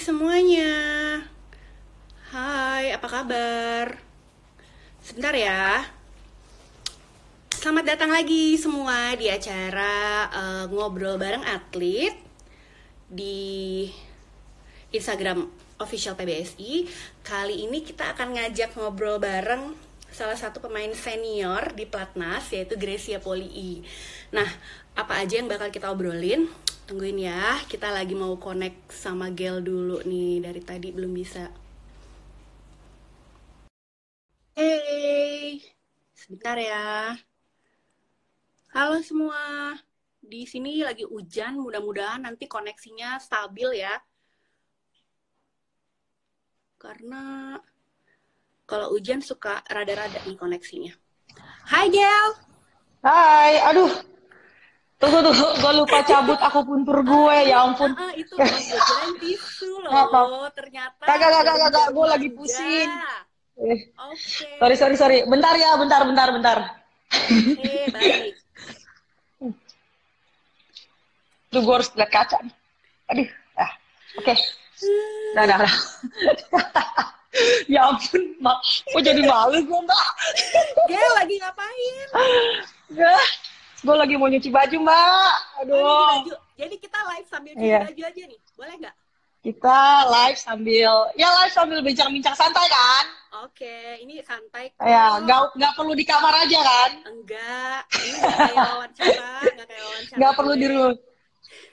semuanya. Hai, apa kabar? Sebentar ya. Selamat datang lagi semua di acara ngobrol bareng atlet di Instagram official PBSI. Kali ini kita akan ngajak ngobrol bareng salah satu pemain senior di Platnas, yaitu Grecia Poli. Nah, apa aja yang bakal kita obrolin? Tungguin ya, kita lagi mau connect sama Gel dulu nih, dari tadi belum bisa. Hey, sebentar ya. Halo semua, di sini lagi hujan, mudah-mudahan nanti koneksinya stabil ya. Karena kalau hujan suka rada-rada nih koneksinya. Hai Gel! Hai, aduh, tunggu, gue lupa cabut aku puntur gue, Ini, ya ampun. itu loh, gue kirain tisu Maaf, maaf. loh. Ternyata Kagak, jarum-jarum gue lagi manja. pusing. Eh, Oke, sorry. Bentar ya, bentar. oke, baik. Tuh, gue harus lihat kaca nih. Aduh, oke. Dah. Ya ampun, mak. Kok jadi malu gue, mbak? Gel lagi ngapain? Gak, gue lagi mau nyuci baju, mbak. Oh, nyuci Aduh. baju. Jadi kita live sambil cuci Iya, baju aja nih, boleh nggak? kita live sambil bincang-bincang santai kan? Oke, ini santai Ya, kok. nggak perlu di kamar aja kan? Enggak, ini nggak kayak wawancara Nggak perlu di gue. rumah.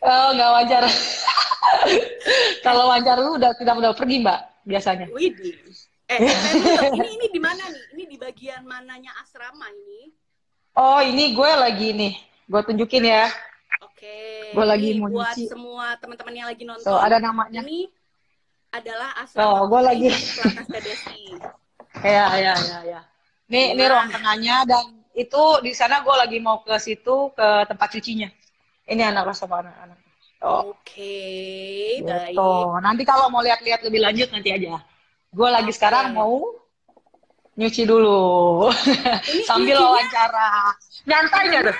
Oh, nggak wajar. Eh, Kalau wajar lu udah pergi, Mbak, biasanya. Widih. Tadi dulu. Ini di mana nih? Ini di bagian mananya asrama ini? Oh, ini gue lagi nih. Gue tunjukin ya. Oke, Gue lagi ini mau buat nyuci. semua teman-teman yang lagi Tuh, nonton. ada namanya. Ini adalah asrama Tuh, gue lagi. pemain di Platnas PBSI. Ya. Ini ruang Wah, tengahnya dan itu di sana gue lagi mau ke situ ke tempat cucinya. Ini anak sama anak-anak. Oh, oke, gitu. baik. Nanti kalau mau lihat-lihat lebih lanjut nanti aja. Gue lagi Oke. sekarang mau nyuci dulu Ini sambil nyucinya, wawancara. Nyantai nggak nyucinya, tuh?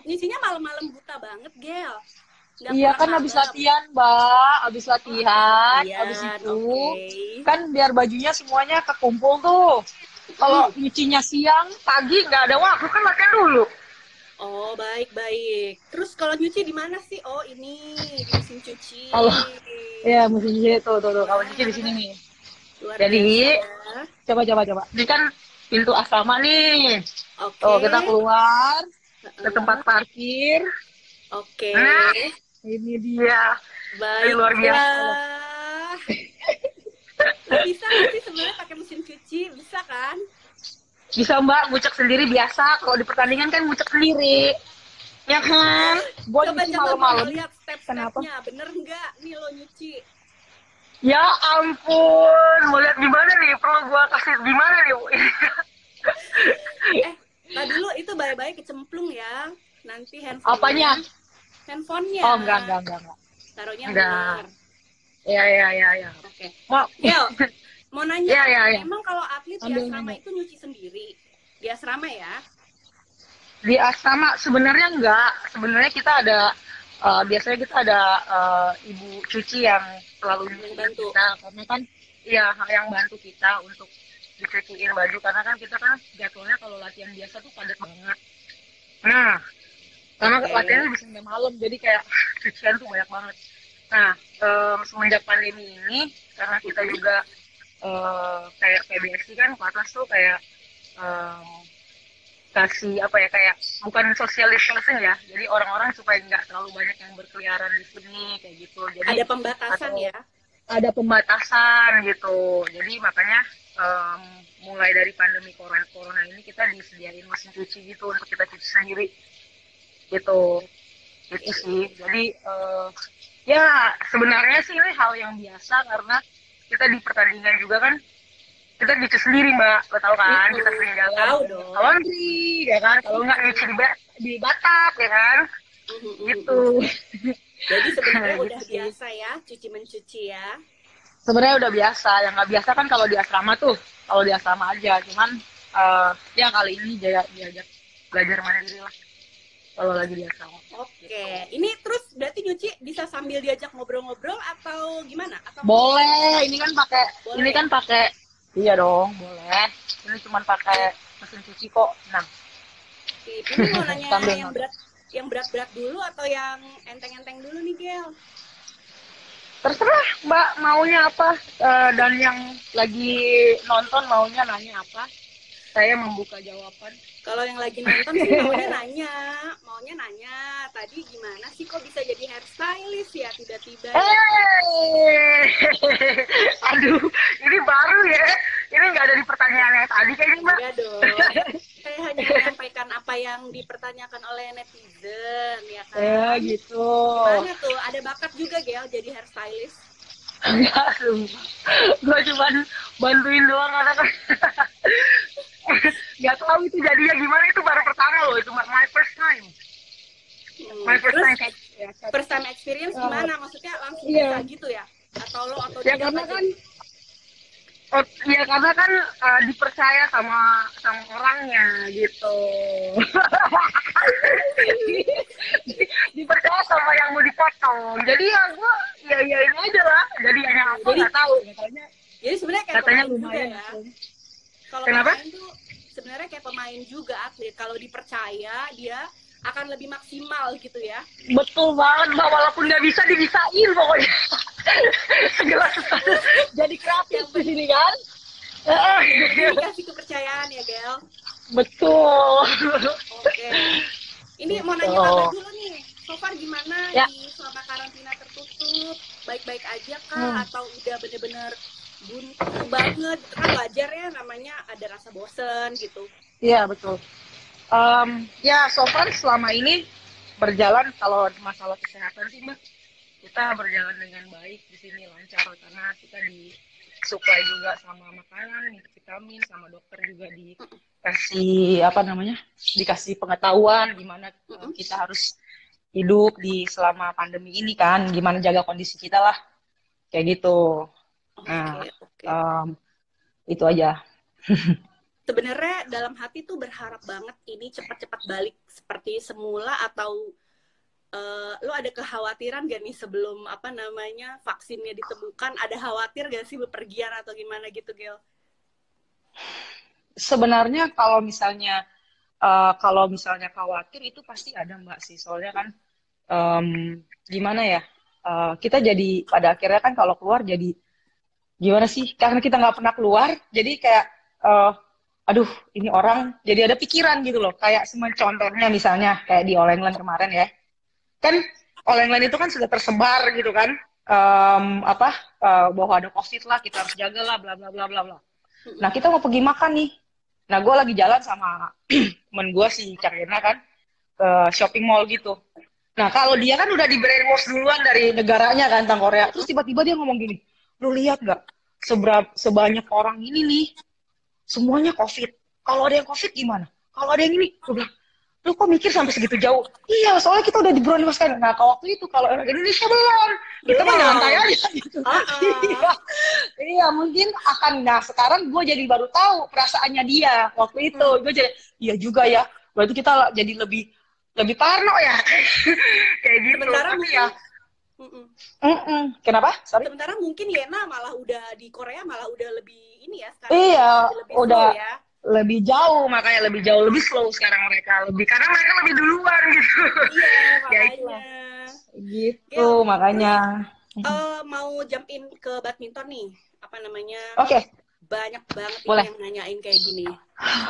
nyucinya malam-malam buta banget, Gel. Nggak Iya pulang kan habis malam. latihan, Mbak. Habis Oh, habis latihan, habis latihan. itu Oke. kan biar bajunya semuanya kekumpul tuh. Kalau Mm. nyucinya siang, pagi nggak ada waktu kan latihan dulu. Oh, baik. Terus kalau nyuci di mana sih? Oh, ini di mesin cuci. Kalau ya mesin cuci tuh kalau cuci di sini Wah, nih. luar Jadi biasa ya. coba. Ini kan pintu asrama nih. Tuh Oke. kita keluar ke tempat Heeh. parkir. Oke. Nah, ini dia. Ini luar biasa loh. Baiklah. Lo bisa nggak sih sebenarnya pakai mesin cuci? Bisa kan? Bisa Mbak, ngucek sendiri biasa. Kalau di pertandingan kan ngucek sendiri. Ya kan? Gue nyuci Coba gue mau malam-malam. lihat Kenapa? step-stepnya. Bener nggak nih lo nyuci? Ya ampun, mau lihat gimana nih? Perlu gue kasih gimana nih? Eh, tadi lo itu baik-baik kecemplung ya. Nanti Apanya? handphonenya. Handphonenya. Oh enggak. Taruhnya Enggak. bener. Ya. Oke. Mau, Gel, mau nanya. ya. Emang kalau atlet di Ambil asrama nanya. itu nyuci sendiri? Di asrama ya? Di asrama sebenarnya enggak. Sebenarnya kita ada biasanya kita ada ibu cuci yang selalu Yang nyuciin bantu. kita karena kan iya yang bantu kita untuk dicuciin baju karena kan kita kan jadwalnya kalau latihan biasa tuh padat banget. Nah, karena Oke. latihannya bisa sampai malam jadi kayak cucian tuh banyak banget. Nah, semenjak pandemi ini karena kita juga kayak PBSI kan Platnas tuh kayak em, kasih apa ya kayak bukan social distancing ya jadi orang-orang supaya nggak terlalu banyak yang berkeliaran di sini kayak gitu jadi Ada pembatasan atau ya? ada pembatasan gitu jadi makanya em, mulai dari pandemi corona ini kita disediain mesin cuci gitu untuk kita cuci sendiri gitu itu sih jadi ya sebenarnya sih ini hal yang biasa karena kita di pertandingan juga kan kita nyuci sendiri mbak lo tau kan kita sering jalan Tahu kalau nggak ke dong. laundry ya kan kalau nggak nyuci di batap ya kan gitu. Jadi sebenarnya Gitu udah sih biasa ya cuci mencuci ya. sebenarnya udah biasa yang nggak biasa kan kalau di asrama aja cuman ya kali ini diajak belajar mandiri lah kalau lagi di asrama gitu. Oke, ini terus berarti nyuci bisa sambil diajak ngobrol-ngobrol atau gimana? Atau Boleh, ini kan pakai, boleh ya? iya dong, boleh. Ini cuma pakai Sip, mesin cuci kok. Nah, sip. Ini mau nanya sambil nonton. yang berat-berat dulu atau yang enteng-enteng dulu nih, Gel? Terserah Mbak maunya apa. Dan yang lagi nonton maunya nanya apa. Saya membuka jawaban. Kalau yang lagi nonton sih maunya nanya, tadi gimana sih kok bisa jadi hairstylist ya tiba-tiba ya kan? Aduh, ini baru ya. Ini nggak ada di pertanyaannya tadi kayaknya Mbak. Enggak dong. Saya hanya menyampaikan apa yang dipertanyakan oleh netizen ya kan. Gitu. Gimana tuh? Ada bakat juga Gel jadi hairstylist? Enggak, gue cuma bantuin doang karena kan nggak tahu itu jadinya gimana, itu baru pertama loh, itu my first time. My first Terus time. first time experience gimana? Maksudnya langsung Iya. bisa gitu ya? Atau lo atau Ya tidak karena aja? kan ya karena kan dipercaya sama orangnya gitu. Dipercaya sama yang mau dipotong. Jadi ya gue ya ini aja lah. Jadi yang apa Jadi nggak tahu katanya. jadi sebenarnya kayak Katanya pemain juga lumayan ya. langsung. Kalau Kenapa? pemain tuh sebenarnya kayak pemain juga atlet. Kalau dipercaya dia akan lebih maksimal gitu ya. Betul banget Mbak, walaupun nggak bisa dibisain pokoknya. Segala sesuatu jadi kreatif di sini kan. Jadi dikasih kepercayaan ya, Gel. Betul. Oke. Ini mau nanya kabar dulu nih. So far gimana Ya. di selama karantina tertutup? Baik-baik aja kah? Atau udah bener-bener buntu banget? Itu kan wajar ya, namanya ada rasa bosen gitu. Iya betul. Ya so far selama ini berjalan, kalau masalah kesehatan sih Mbak, kita berjalan dengan baik di sini, lancar karena kita disuplai juga sama makanan, vitamin, sama dokter juga dikasih dikasih pengetahuan gimana kita harus hidup di selama pandemi ini kan, gimana jaga kondisi kita lah, kayak gitu. Nah, Oke. itu aja. Sebenarnya dalam hati tuh berharap banget ini cepat-cepat balik seperti semula, atau lo ada kekhawatiran gak nih sebelum vaksinnya ditemukan, ada khawatir gak sih bepergian atau gimana gitu, Gel? Sebenarnya kalau misalnya khawatir itu pasti ada Mbak sih, soalnya kan gimana ya, kita jadi pada akhirnya kan kalau keluar jadi gimana sih, karena kita nggak pernah keluar jadi kayak aduh ini orang, jadi ada pikiran gitu loh, kayak contohnya misalnya kayak di All England kemarin ya kan, All England itu kan sudah tersebar gitu kan, bahwa ada COVID lah, kita harus jaga lah, bla bla bla bla bla. Nah kita mau pergi makan nih, nah gue lagi jalan sama temen gue si Carina kan ke shopping mall gitu. Nah kalau dia kan udah di brainwash duluan dari negaranya kan, tentang Korea, terus tiba-tiba dia ngomong gini, lu lihat nggak sebanyak orang ini nih semuanya COVID, kalau ada yang COVID gimana, kalau ada yang ini, gue bilang lu kok mikir sampai segitu jauh? Iya, soalnya kita udah dibrainwash. Nah, kalau waktu itu kalau orang Indonesia belum, kita mah nyantai aja gitu. Iya, mungkin akan. Nah, sekarang gue jadi baru tahu perasaannya dia waktu itu. Gue jadi, iya juga ya. Berarti kita jadi lebih parno ya. Kayak gitu. Sementara Tapi mungkin, ya. Kenapa? Sorry. Sementara mungkin Yena malah udah di Korea malah udah lebih ini ya sekarang. Iya, lebih udah. slow ya. Lebih jauh, makanya lebih slow sekarang mereka, karena mereka lebih duluan gitu. Iya, makanya. Gitu, makanya. Mau jump in ke badminton nih, Oke. Banyak banget yang nanyain kayak gini.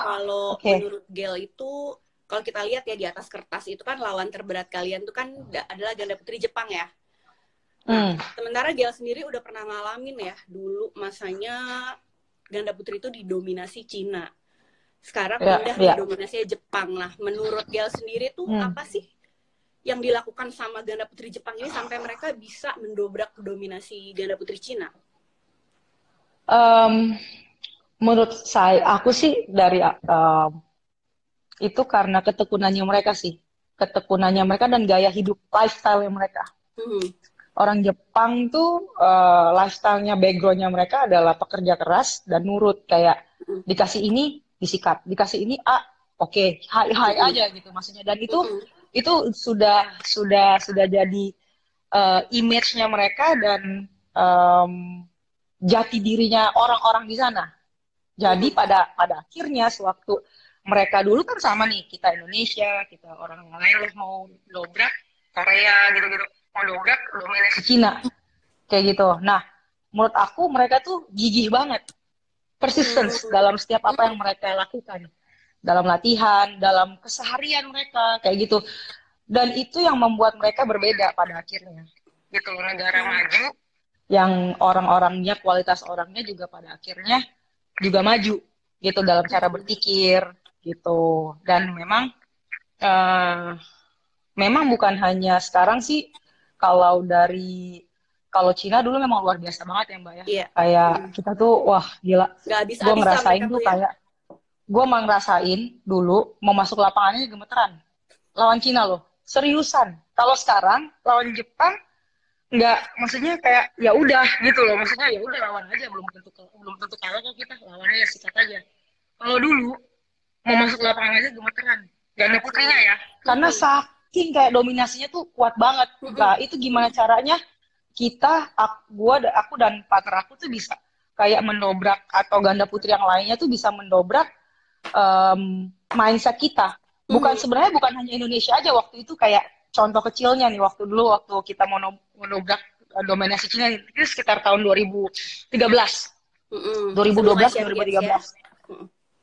Kalau menurut Gel itu, kalau kita lihat ya di atas kertas itu kan lawan terberat kalian tuh kan adalah ganda putri Jepang ya. Nah, sementara Gel sendiri udah pernah ngalamin ya dulu masanya ganda putri itu didominasi Cina. Sekarang pindah ke dominasinya Jepang. Nah, menurut Gel sendiri tuh apa sih yang dilakukan sama ganda putri Jepang ini sampai mereka bisa mendobrak dominasi ganda putri Cina? Menurut aku sih dari itu karena ketekunannya mereka sih, ketekunannya mereka dan gaya hidup, lifestyle mereka. Orang Jepang tuh lifestyle-nya, background-nya mereka adalah pekerja keras dan nurut, kayak dikasih ini disikat, dikasih ini oke, hai aja gitu maksudnya, dan itu sudah jadi image-nya mereka dan jati dirinya orang-orang di sana. Jadi pada akhirnya sewaktu mereka dulu kan sama nih, kita Indonesia, kita orang lain mau dobrak Korea gitu-gitu, mau dobrak dominasi Cina kayak gitu. Nah, menurut aku mereka tuh gigih banget, persistence dalam setiap apa yang mereka lakukan, dalam latihan, dalam keseharian mereka kayak gitu. Dan itu yang membuat mereka berbeda pada akhirnya. Gitu, negara maju yang orang-orangnya, kualitas orangnya juga pada akhirnya juga maju gitu dalam cara berpikir gitu. Dan memang bukan hanya sekarang sih, kalau Cina dulu memang luar biasa banget ya Mbak ya. Iya. Kayak kita tuh wah gila. Gak habis Gue ngerasain mereka tuh ya. kayak gue mau ngerasain dulu mau masuk lapangannya gemeteran lawan Cina loh. Seriusan. Kalau sekarang lawan Jepang nggak, maksudnya kayak ya udah gitu loh, maksudnya ya udah lawan aja, belum tentu kalah kok, kita lawan aja, sikat aja. Kalau dulu mau masuk lapangan aja gemeteran, ganda putrinya ya, karena saking kayak dominasinya tuh kuat banget. Nah itu gimana caranya kita, aku dan partner aku tuh bisa kayak mendobrak, atau ganda putri yang lainnya tuh bisa mendobrak mindset kita. Sebenarnya bukan hanya Indonesia aja waktu itu, kayak contoh kecilnya nih, waktu kita mau mendobrak dominasi Cina itu sekitar tahun 2013. 2012 2013. Ya?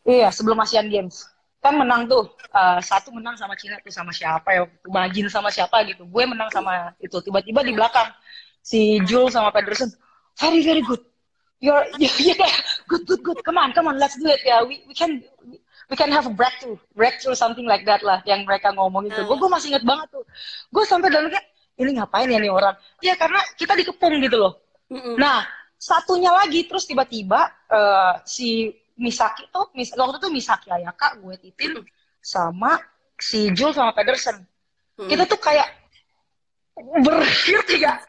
Iya, sebelum Asian Games. Kan menang tuh, satu menang sama Cina tuh, sama siapa ya? Majin sama siapa gitu. Gue menang sama itu. Tiba-tiba di belakang si Jules sama Pedersen, very good. You're good. Come on, let's do it ya. We can have a breakthrough something like that lah, yang mereka ngomong itu. Gue masih inget banget tuh. Gue sampai dalam kayak, ini ngapain ya nih orang? Ya karena kita dikepung gitu loh. Nah, satunya lagi terus tiba-tiba si Misaki tuh, waktu itu Misaki Ayaka, gue Titin, sama si Jules sama Pedersen. Kita tuh kayak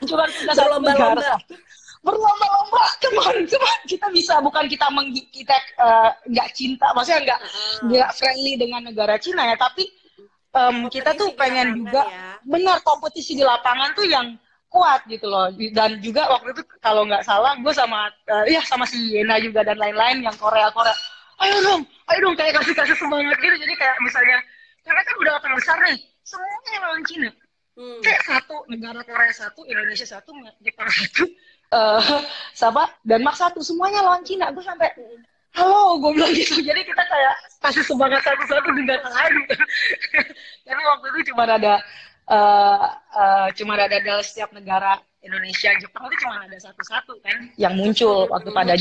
cuma kita satu negara. Berlomba-lomba, cuman kita bisa, bukan kita nggak cinta, maksudnya nggak friendly dengan negara Cina ya, tapi kita tuh pengen juga benar kompetisi di lapangan tuh yang kuat gitu loh. Dan juga waktu itu kalau nggak salah gue sama si Yena juga dan lain-lain yang Korea, ayo dong kayak kasih semangat gitu. Jadi kayak misalnya karena kan udah orang besar nih, semuanya lawan Cina, kayak satu negara, Korea satu, Indonesia satu, Jepang satu, sama Denmark satu, semuanya lawan Cina. Gue sampai halo, gue bilang gitu. Jadi kita kayak kasih semangat satu-satu di negara lain. Karena waktu itu cuma ada dalam setiap negara, Indonesia, Jepang itu cuma ada satu-satu kan yang muncul waktu pada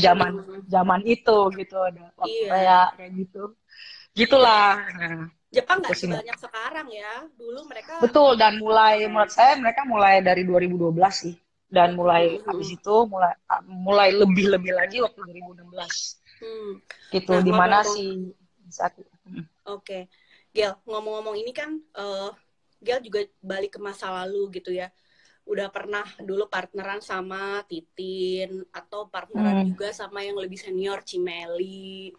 zaman itu gitu, ada waktu kayak gitu. Gitulah. Nah, Jepang nggak sebanyak sekarang ya. Dulu mereka betul, dan menurut saya mereka mulai dari 2012 sih. Dan mulai habis itu mulai lebih lagi waktu 2016 gitu, di mana si satu. Oke. Gel, ngomong-ngomong ini kan Gel juga balik ke masa lalu gitu ya, udah pernah dulu partneran sama Titin, atau partneran juga sama yang lebih senior, Cimeli,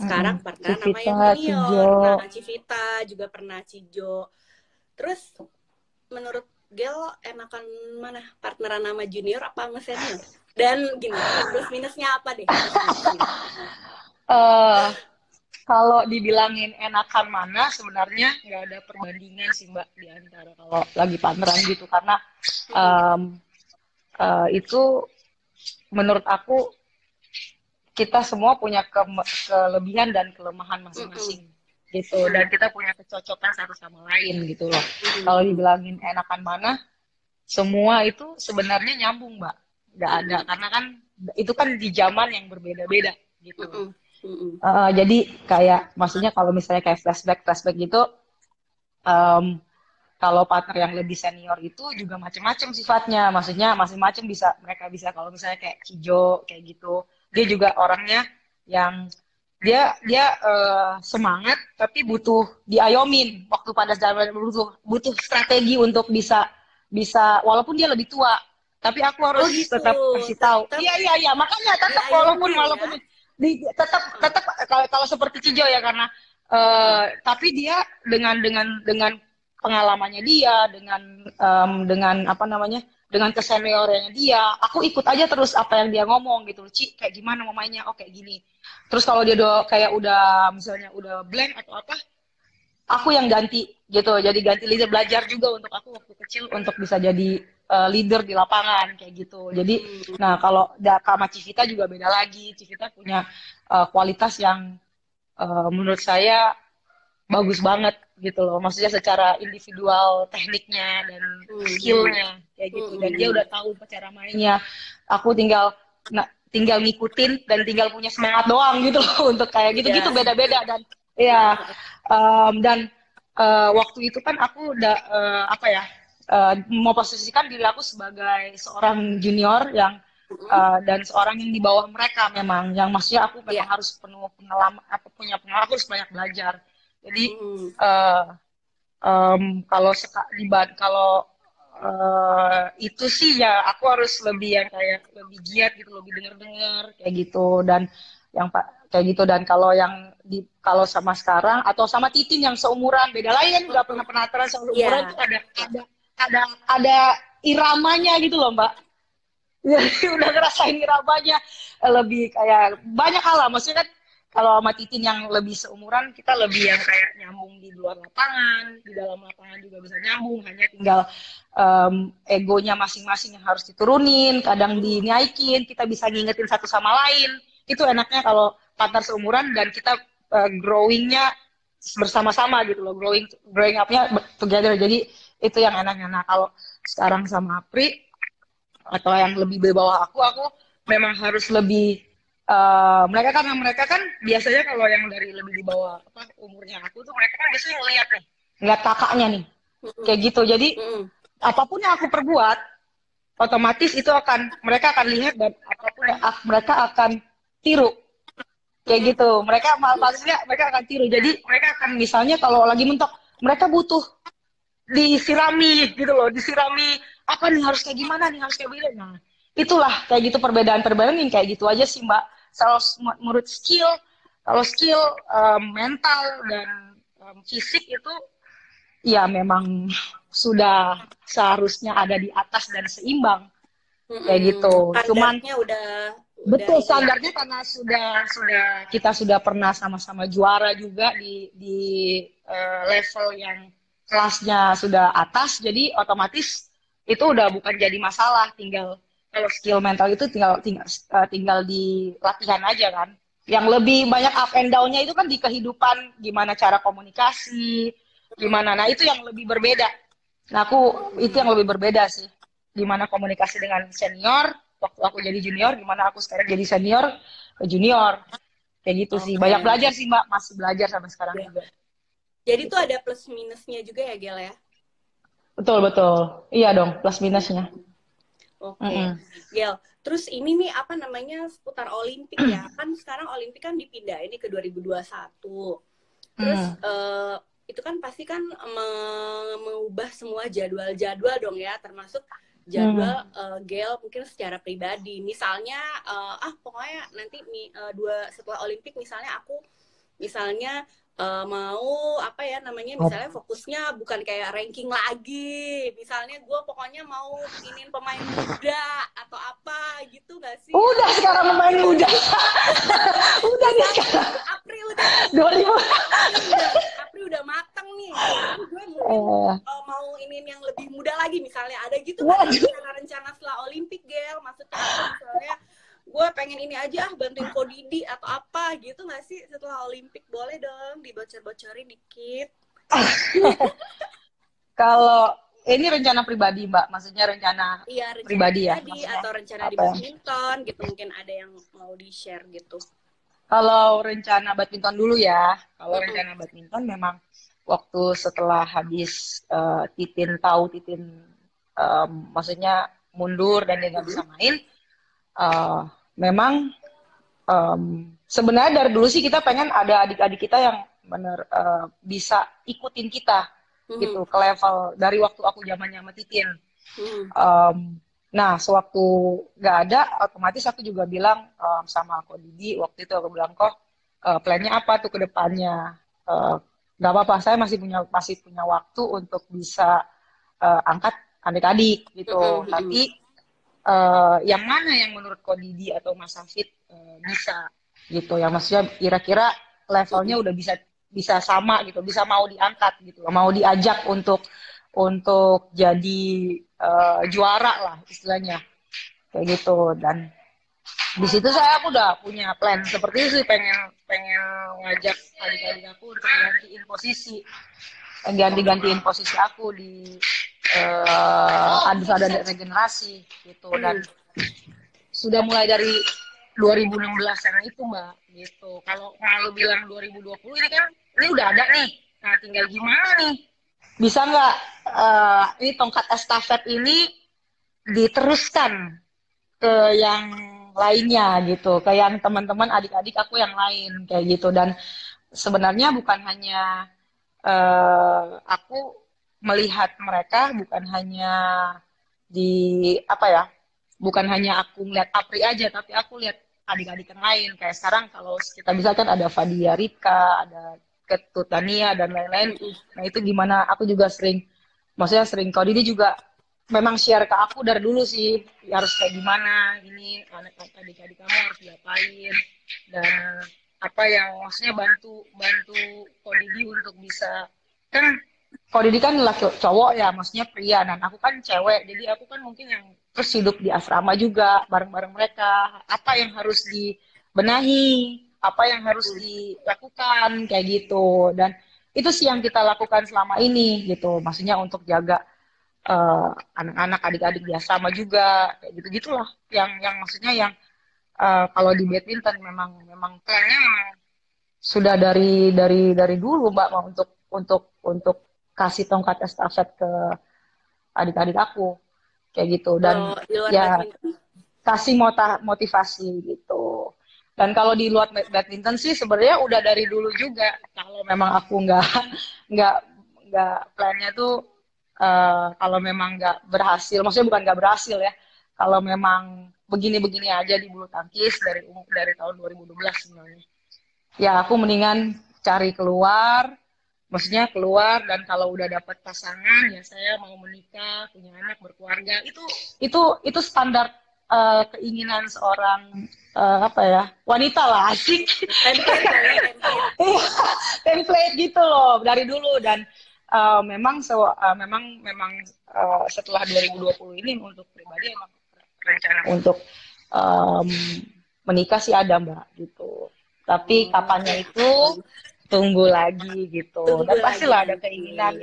sekarang partneran sama yang junior, Civita juga pernah, Cijo. Terus menurut Gel enakan mana, partneran sama junior apa sama senior? Dan gini, plus minusnya apa deh? Kalau dibilangin enakan mana, sebenarnya nggak ada perbandingan sih Mbak di antara kalau lagi partneran gitu, karena itu menurut aku kita semua punya kelebihan dan kelemahan masing-masing. Gitu, dan kita punya kecocokan satu sama lain gitu loh. Kalau dibilangin enakan mana, semua itu sebenarnya nyambung Mbak, nggak ada, karena kan itu kan di zaman yang berbeda-beda gitu. Jadi kayak maksudnya kalau misalnya kayak flashback gitu, kalau partner yang lebih senior itu juga macam-macam sifatnya, maksudnya masing-macam mereka bisa kalau misalnya kayak Cijo kayak gitu, dia juga orangnya yang dia semangat tapi butuh diayomin, waktu pada zaman butuh strategi untuk bisa walaupun dia lebih tua, tapi aku harus tetap kasih tahu. Iya makanya tetap walaupun tetap kalau seperti Cijo ya, karena tapi dia dengan pengalamannya dia, dengan apa namanya, dengan keseniornya dia, aku ikut aja terus apa yang dia ngomong gitu. Ci, kayak gimana mau mainnya? Oh kayak gini. Terus kalau dia kayak udah misalnya udah blank atau apa, aku yang ganti gitu. Jadi ganti leader, belajar juga untuk aku waktu kecil untuk bisa jadi leader di lapangan kayak gitu. Jadi nah kalau sama Civita juga beda lagi. Civita punya kualitas yang menurut saya bagus banget gitu loh. Maksudnya secara individual tekniknya dan skillnya kayak gitu. Dan dia udah tahu cara mainnya. Aku tinggal ngikutin dan tinggal punya semangat doang gitu loh untuk kayak gitu-gitu, beda-beda. Dan ya dan waktu itu kan aku udah apa ya, mau posisikan diri aku sebagai seorang junior yang dan seorang yang di bawah mereka, memang yang maksudnya aku memang harus penuh pengalaman, aku punya pengalaman, aku harus banyak belajar. Jadi kalau kalau itu sih ya aku harus lebih yang kayak lebih giat gitu, lebih denger-denger kayak gitu. Dan yang kayak gitu. Dan kalau yang kalau sama sekarang atau sama Titin yang seumuran, beda lain, nggak pernah penataran seumuran tuh ada iramanya gitu loh Mbak. Jadi udah ngerasain iramanya, lebih kayak banyak hal lah. Maksudnya kan kalau sama Titin yang lebih seumuran, kita lebih yang kayak nyambung di luar lapangan, di dalam lapangan juga bisa nyambung, hanya tinggal egonya masing-masing yang harus diturunin, kadang dinaikin, kita bisa ngingetin satu sama lain. Itu enaknya kalau partner seumuran dan kita growing-nya bersama-sama gitu loh, growing up-nya together. Jadi itu yang enaknya. Nah kalau sekarang sama Apri atau yang lebih di bawah aku memang harus lebih mereka kan biasanya kalau yang dari lebih di bawah apa umurnya aku tuh, mereka kan biasanya ngeliat kakaknya nih kayak gitu. Jadi apapun yang aku perbuat otomatis itu mereka akan lihat, dan apapun yang mereka akan tiru kayak gitu. Maksudnya mereka akan tiru. Jadi mereka akan misalnya kalau lagi mentok, mereka butuh disirami gitu loh, disirami apa nih, harus kayak gimana nih, harus kayak gimana. Nah itulah kayak gitu, perbedaan yang kayak gitu aja sih Mbak. Menurut kalau skill mental dan fisik itu ya memang sudah seharusnya ada di atas dan seimbang kayak gitu. Cuman betul standarnya karena kita sudah pernah sama-sama juara juga di level yang kelasnya sudah atas, jadi otomatis itu udah bukan jadi masalah. Tinggal kalau skill mental itu tinggal di latihan aja kan. Yang lebih banyak up and down-nya itu kan di kehidupan, gimana cara komunikasi, gimana. Nah itu yang lebih berbeda. Nah itu yang lebih berbeda sih, gimana komunikasi dengan senior waktu aku jadi junior, gimana aku sekarang jadi senior ke junior kayak gitu sih. Banyak belajar sih Mbak, masih belajar sampai sekarang juga. Jadi tuh ada plus minusnya juga ya Gel ya? Betul, iya dong, plus minusnya. Oke. Gel, terus ini nih apa namanya seputar Olimpik ya, kan sekarang Olimpik kan dipindah ini ke 2021. Terus itu kan pasti kan mengubah semua jadwal dong ya, termasuk jadwal Gel mungkin secara pribadi. Misalnya pokoknya nanti setelah Olimpik misalnya aku mau apa ya namanya, misalnya fokusnya bukan kayak ranking lagi, misalnya gue pokoknya mau ingin pemain muda atau apa gitu gak sih? Udah sekarang pemain muda. Udah nih sekarang. Apri udah mateng nih. Gue mungkin mau ingin yang lebih muda lagi, misalnya ada gitu kan rencana setelah Olimpik Gel. Maksudnya misalnya gue pengen ini aja bantuin Ko Didi atau apa gitu nggak sih setelah Olimpik? Boleh dong dibocor-bocorin dikit. Kalau ini rencana pribadi Mbak, maksudnya rencana pribadi ya? Atau rencana di badminton gitu, mungkin ada yang mau di-share gitu. Kalau rencana badminton dulu ya, kalau rencana badminton memang waktu setelah habis Titin maksudnya mundur dan dia nggak bisa main, memang sebenarnya dari dulu sih kita pengen ada adik-adik kita yang benar bisa ikutin kita gitu ke level dari waktu aku zamannya sama Titin. Nah sewaktu nggak ada, otomatis aku juga bilang sama Ko Didi waktu itu, aku bilang kok plannya apa tuh ke depannya, nggak apa-apa, saya masih punya waktu untuk bisa angkat adik-adik gitu. Tapi yang mana yang menurut Ko Didi atau Mas Hafid bisa gitu ya, maksudnya kira-kira levelnya udah bisa sama gitu, bisa mau diangkat gitu, mau diajak untuk jadi juara lah istilahnya kayak gitu. Dan di situ aku udah punya plan seperti itu sih, pengen pengen ngajak adik-adik aku untuk gantiin posisi aku di ada regenerasi gitu. Dan sudah mulai dari 2016-an itu Mbak gitu. Kalau lu bilang 2020 ini kan ini udah ada nih, nah tinggal gimana nih, bisa nggak ini tongkat estafet ini diteruskan ke yang lainnya gitu, ke yang teman-teman adik-adik aku yang lain kayak gitu. Dan sebenarnya bukan hanya aku melihat mereka, bukan hanya di apa ya, bukan hanya aku ngeliat Apri aja, tapi aku lihat adik-adik yang lain. Kayak sekarang kalau kita bisa kan ada Fadia Rika, ada Ketut Tania dan lain-lain. Nah itu gimana, aku juga maksudnya sering, kalau Didi juga memang share ke aku dari dulu sih, harus kayak gimana, ini adik-adik kamu harus diapain, dan apa yang maksudnya bantu Ko Didi untuk bisa, kan Ko Didi kan laki cowok ya, maksudnya pria, dan aku kan cewek, jadi aku kan mungkin yang terus hidup di asrama juga bareng-bareng mereka, apa yang harus dibenahi, apa yang harus dilakukan kayak gitu. Dan itu sih yang kita lakukan selama ini gitu, maksudnya untuk jaga anak-anak adik-adik di asrama juga kayak gitu gitulah, yang maksudnya yang kalau di badminton memang plannya memang sudah dari dulu Mbak, mau untuk kasih tongkat estafet ke adik-adik aku kayak gitu. Dan ya kasih motivasi gitu. Dan kalau di luar badminton sih sebenarnya udah dari dulu juga, kalau memang aku nggak plannya tuh kalau memang nggak berhasil, maksudnya bukan nggak berhasil ya, kalau memang begini-begini aja di bulu tangkis dari tahun 2012 sebenarnya, ya aku mendingan cari keluar, maksudnya keluar. Dan kalau udah dapat pasangan ya saya mau menikah, punya anak, berkeluarga. Itu standar keinginan seorang apa ya, wanita lah, asik. Template gitu loh dari dulu. Dan memang setelah 2020 ini untuk pribadi emang rencana untuk menikah sih ada Mbak gitu. Tapi kapannya itu tunggu lagi gitu. Dan pastilah ada keinginan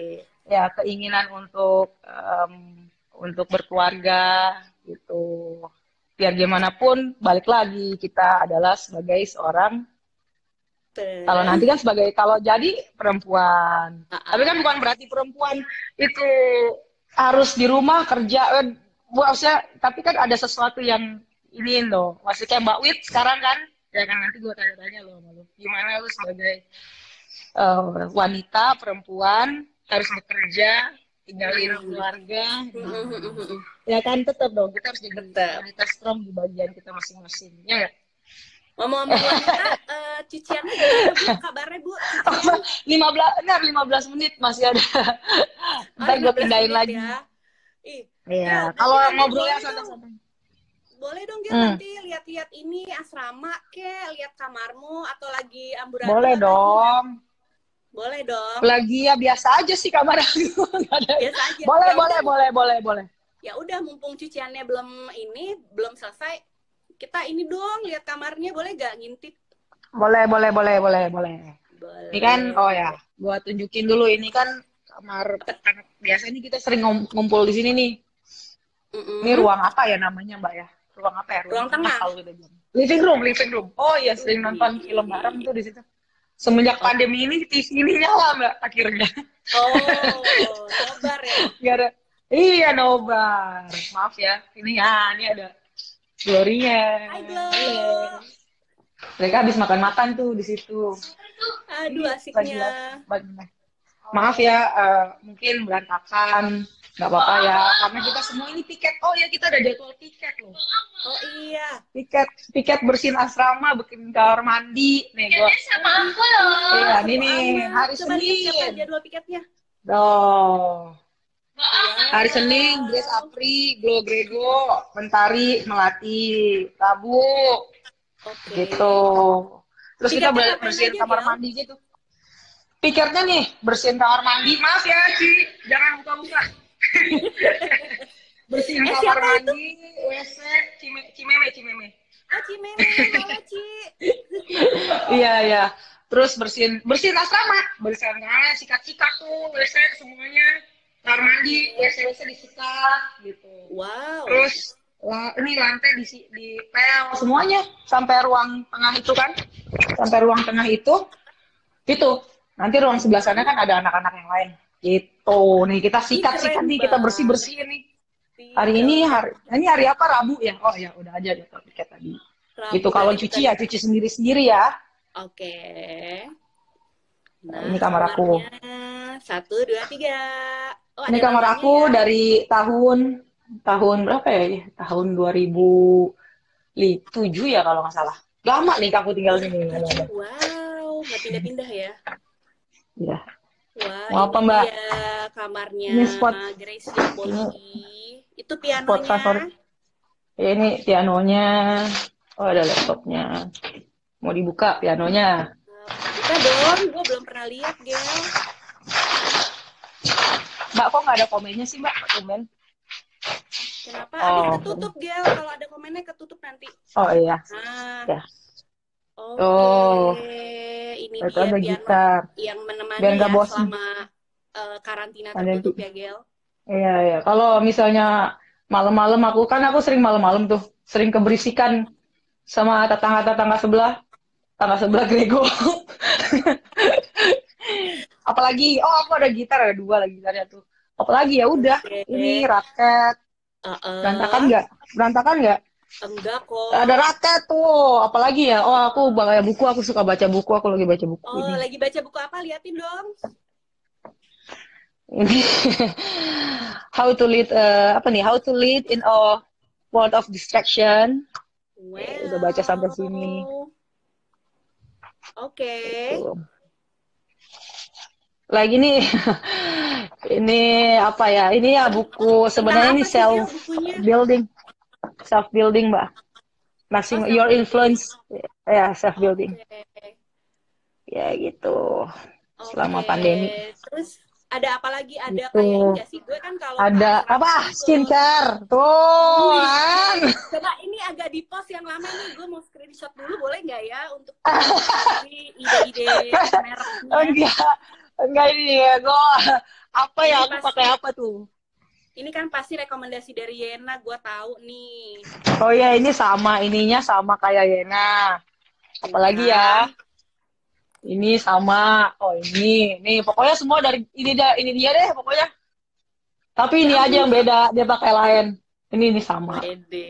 untuk berkeluarga gitu. Biar gimana pun balik lagi kita adalah sebagai seorang, kalau nanti kan kalau jadi perempuan. Tapi kan bukan berarti perempuan itu harus di rumah kerja. Maksudnya, tapi kan ada sesuatu yang ini loh. Masih kayak Mbak Wit sekarang kan. Ya kan nanti gue tanya-tanya loh sama lo. Gimana lo sebagai wanita, perempuan, harus bekerja, tinggalin keluarga. Ya kan tetap dong, kita harus jadi wanita strong di bagian kita masing-masing. Ya nggak? Ngomong-ngomong wanita, cuciannya gimana Bu? Kabarnya Bu? 15 menit masih ada. Ntar gue pindahin lagi. Iya, kalau ngobrolnya santai-santai. Boleh dong dia nanti lihat-lihat ini asrama lihat kamarmu atau lagi amburadul. Boleh dong. Boleh dong. Lagi ya biasa aja sih kamar aku. Biasa aja. Boleh. Ya udah, mumpung cuciannya belum selesai, kita ini dong lihat kamarnya, boleh gak ngintip? Boleh. Ini kan, oh ya, gua tunjukin dulu, ini kan kamar anak. Biasanya kita sering ngumpul di sini nih. Ini ruang apa ya namanya Mbak ya? Ruang apa ya? Ruang tengah. Living room. Oh iya, sering nonton film bareng tuh di situ. Semenjak pandemi ini TV ini nyala Mbak akhirnya. Oh, nobar ya? Iya, nobar. Maaf ya, ini ada Gloria. Hai Glo. Mereka habis makan tuh di situ. Aduh, asiknya. Maaf ya, mungkin berantakan. Nggak apa-apa ya, karena kita semua ini tiket. Oh ya, kita ada jadwal tiket loh. Oh iya. Piket bersihin asrama, bikin kamar mandi. Nih gua. Sama aku loh. Iya, Wah, ini seru nih amat. hari Coba lihat siapa Senin. jadwal piketnya. Tuh. Hari Senin, Grace Wow. Apri, Glo Grego, Mentari, Melati, Rabu, Oke. gitu. Terus kita Piketnya ngapain bersihin aja, kamar Gel? mandi gitu. Pikirnya nih, bersihin kamar mandi. Maaf ya, Ci. Jangan buka-buka. Bersihin kamar Siapa itu? mandi, WC, Cimeme. Oh, Cimeme. Halo, Ci. Iya, iya. Terus bersihin asrama. Bersihin asrama, sikat-sikat tuh, WC semuanya. Kamar mandi, WC disikat, gitu. Wow. Terus ini lantai di pel semuanya sampai ruang tengah itu kan, sampai ruang tengah itu nanti ruang sebelah sana kan ada anak-anak yang lain gitu. Nih kita sikat Keren nih, kita banget. bersih nih. Sih, Hari ini keren. hari apa, Rabu ya? Oh ya udah aja jadwal piket tadi. Gitu. Rabu Kalau berarti cuci bukan. ya cuci sendiri ya. Oke. Nah, Nah, ini kamar aku. kamarnya 1, 2, 3. Oh, Ini ada kamar namanya aku ya. dari tahun berapa ya? Tahun 2007 ya kalau nggak salah. Lama nih aku tinggal sini. 2007. Wow, nggak pindah-pindah ya. Iya. Wah, Mau apa ini Mbak? dia kamarnya Ini spot Grace Limpoli. ini Itu spot pianonya. favorit. Ya, ini pianonya. Oh ada laptopnya. Mau dibuka pianonya. Buka dong, gue belum pernah lihat, Gel. Mbak kok nggak ada komennya sih Mbak? Komen. Kenapa? Oh. Abis ketutup, Gel. Kalau ada komennya ketutup nanti. Oh iya. Nah, Ya. oke. Oh. Ini Itu dia ada piano gitar. yang Biar menemani nggak ya bosan. selama karantina Ada tertutup ya, Gel. Iya, iya. Kalau misalnya malam-malam aku sering malam-malam tuh, sering keberisikan sama tetangga-tetangga sebelah, tetangga sebelah Grego. Apalagi, oh aku ada gitar, ada 2 lagi gitarnya tuh. Apalagi ya udah, Oke. ini raket, berantakan nggak? Berantakan nggak? Enggak kok. Ada raket tuh, apalagi ya? Oh aku baca buku, aku suka baca buku, aku lagi baca buku Oh, ini. lagi baca buku apa? Liatin dong. Ini how to lead apa nih? How to lead in a world of distraction. Udah baca sampai sini. Wow. Oke. Gitu. Lagi nih, ini apa ya? Ini ya buku sebenarnya Tentang ini apa sih, Gel, bukunya? self building, Mbak. Oh, Your self-building. influence, ya self building. Oke. Ya gitu. Selama Oke. pandemi. Terus ada apa lagi? Ada Gitu. kayak ini nggak sih? Gue kan kalau Ada pas apa? Ramadan tuh. Skincare. Tuh, Wih. kan. Coba ini agak di post yang lama nih. Gue mau screenshot dulu, boleh nggak ya? Untuk ide-ide mereknya. Enggak ini ya. Gue apa ya? Ini Aku pasti, pakai apa tuh? ini kan pasti rekomendasi dari Yena. Gue tahu nih. Oh ya, ini ininya sama kayak Yena. Apalagi ya? Ini sama. Oh ini. Nih pokoknya semua dari ini dia deh pokoknya. Tapi ini Ya aja yang ampun. beda, dia pakai lain. Ini sama. Wede.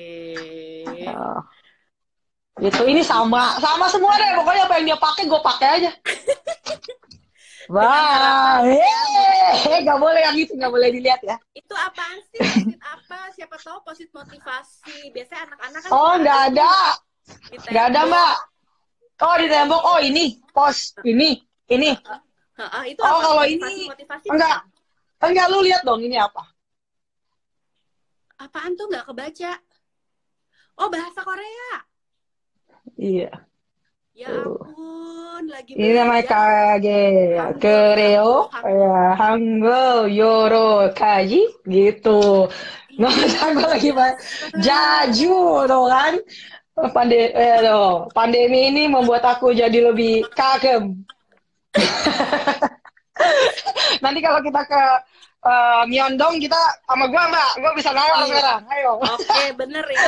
Ya, gitu. Ini sama semua deh. Pokoknya apa yang dia pakai, gue pakai aja. Wah, nggak boleh yang itu, nggak boleh dilihat ya. Itu apaan sih? Posit apa? Siapa tahu posit motivasi. Biasanya anak-anak kan. Oh, nggak ada. Nggak ada, Mbak. Oh, di tembok. Oh, ini. Post. Ini. Itu Oh, apa? kalau Motivasi, ini. motivasi Enggak. Enggak, lu lihat dong ini apa. Apaan tuh nggak kebaca? Oh, bahasa Korea. Iya. Ya ampun, lagi Ini namanya belajar. kage. Koreo. Ya, Hangul, Yoro, Kaji. Gitu. Nggak usah gue lagi Jaju tuh kan. Pandemi ini membuat aku jadi lebih kagem. Nanti kalau kita ke Myeongdong kita sama gua Mbak, gua bisa nawar sekarang. Ayo. Oke, bener ya.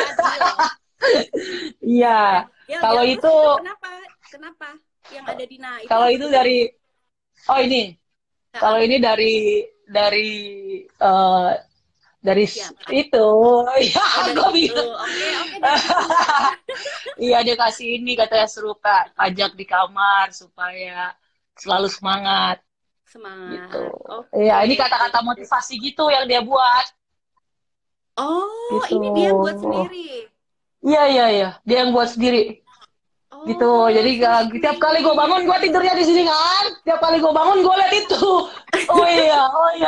Iya. Kalau itu kenapa? Yang ada di kalau itu dari ini. Kalau ini dari itu. Ya, gua bilang. Oke. Iya, dia kasih ini katanya suruh pajak di kamar supaya selalu semangat. Gitu. Iya, ini kata-kata motivasi gitu yang dia buat. Oh, gitu. Ini dia buat sendiri. Iya, iya, iya. Dia yang buat sendiri. Gitu. Oh, Jadi so tiap kali gue bangun, gue sweet. tidurnya di sini kan. Tiap kali gue bangun, gue liat itu. Oh iya,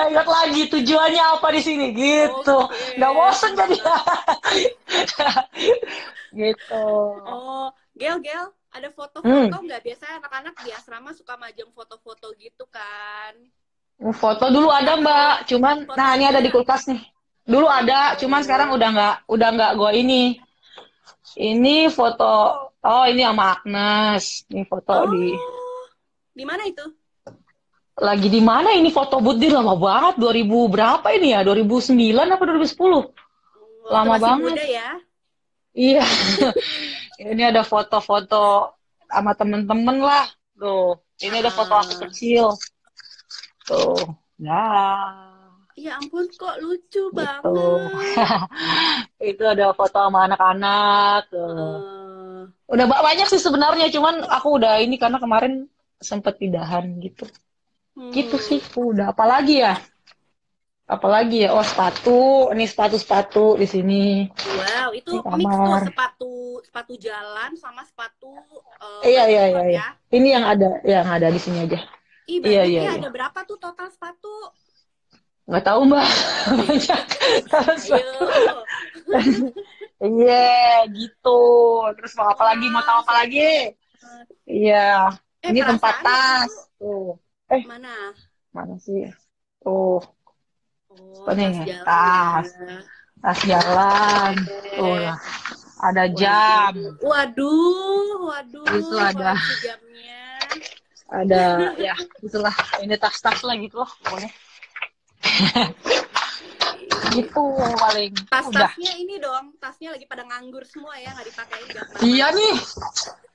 ingat lagi tujuannya apa di sini. Gitu. Oke, Nggak bosen jadi. siap. Gitu. Oh, Gel, ada foto-foto Hmm. nggak? Biasanya anak-anak di asrama suka majang foto-foto gitu kan. Foto dulu ada Atau Mbak, cuman nah ini ada di fotonya, kulkas nih. Dulu ada, cuman sekarang oh, udah nggak gue ini. Ini foto, oh ini sama Agnes. Ini foto di oh, di mana itu? lagi di mana ini foto booth dia lama banget 2000 berapa ini ya 2009 apa 2010 Waktu lama masih banget muda ya. iya ini ada foto-foto sama temen-temen lah tuh ini ada foto aku Ah, kecil tuh ya ya ampun, kok lucu gitu banget. itu ada foto sama anak-anak tuh Heeh. udah banyak sih sebenarnya cuman aku udah ini karena kemarin sempet pindahan gitu gitu sih Hmm. udah apalagi ya apalagi ya oh sepatu ini sepatu di sini Wow, itu di mix tuh kamar. sepatu sepatu jalan sama sepatu Iya, baju iya, iya, sport iya. ya. Ini yang ada di sini aja. Ih, Iya, banyak iya, ya. iya. Ada berapa tuh total sepatu? Nggak tahu, Mbak. Banyak. Kalau sepatu. Ayo. Iya, gitu. Terus mau apa lagi? Mau tahu Wah, apa seru lagi? banget. Iya. Ini tempat Perasaan waktu tas. itu Tuh. Eh, mana? mana sih? Tuh. Oh, Apa nih? tas jalan ya. Tas. Tas jalan. Tuh Eh, lah. Ada jam. waduh, waduh, Itu waduh, ada. koleksi jamnya. Ada, ya, itulah. Ini tas-tas lah gitu lah. Pokoknya. Ih. Gitu paling. Udah. Tas-tasnya ini dong, tasnya lagi pada nganggur semua ya, nggak dipakai, nggak Iya kemana-mana. nih.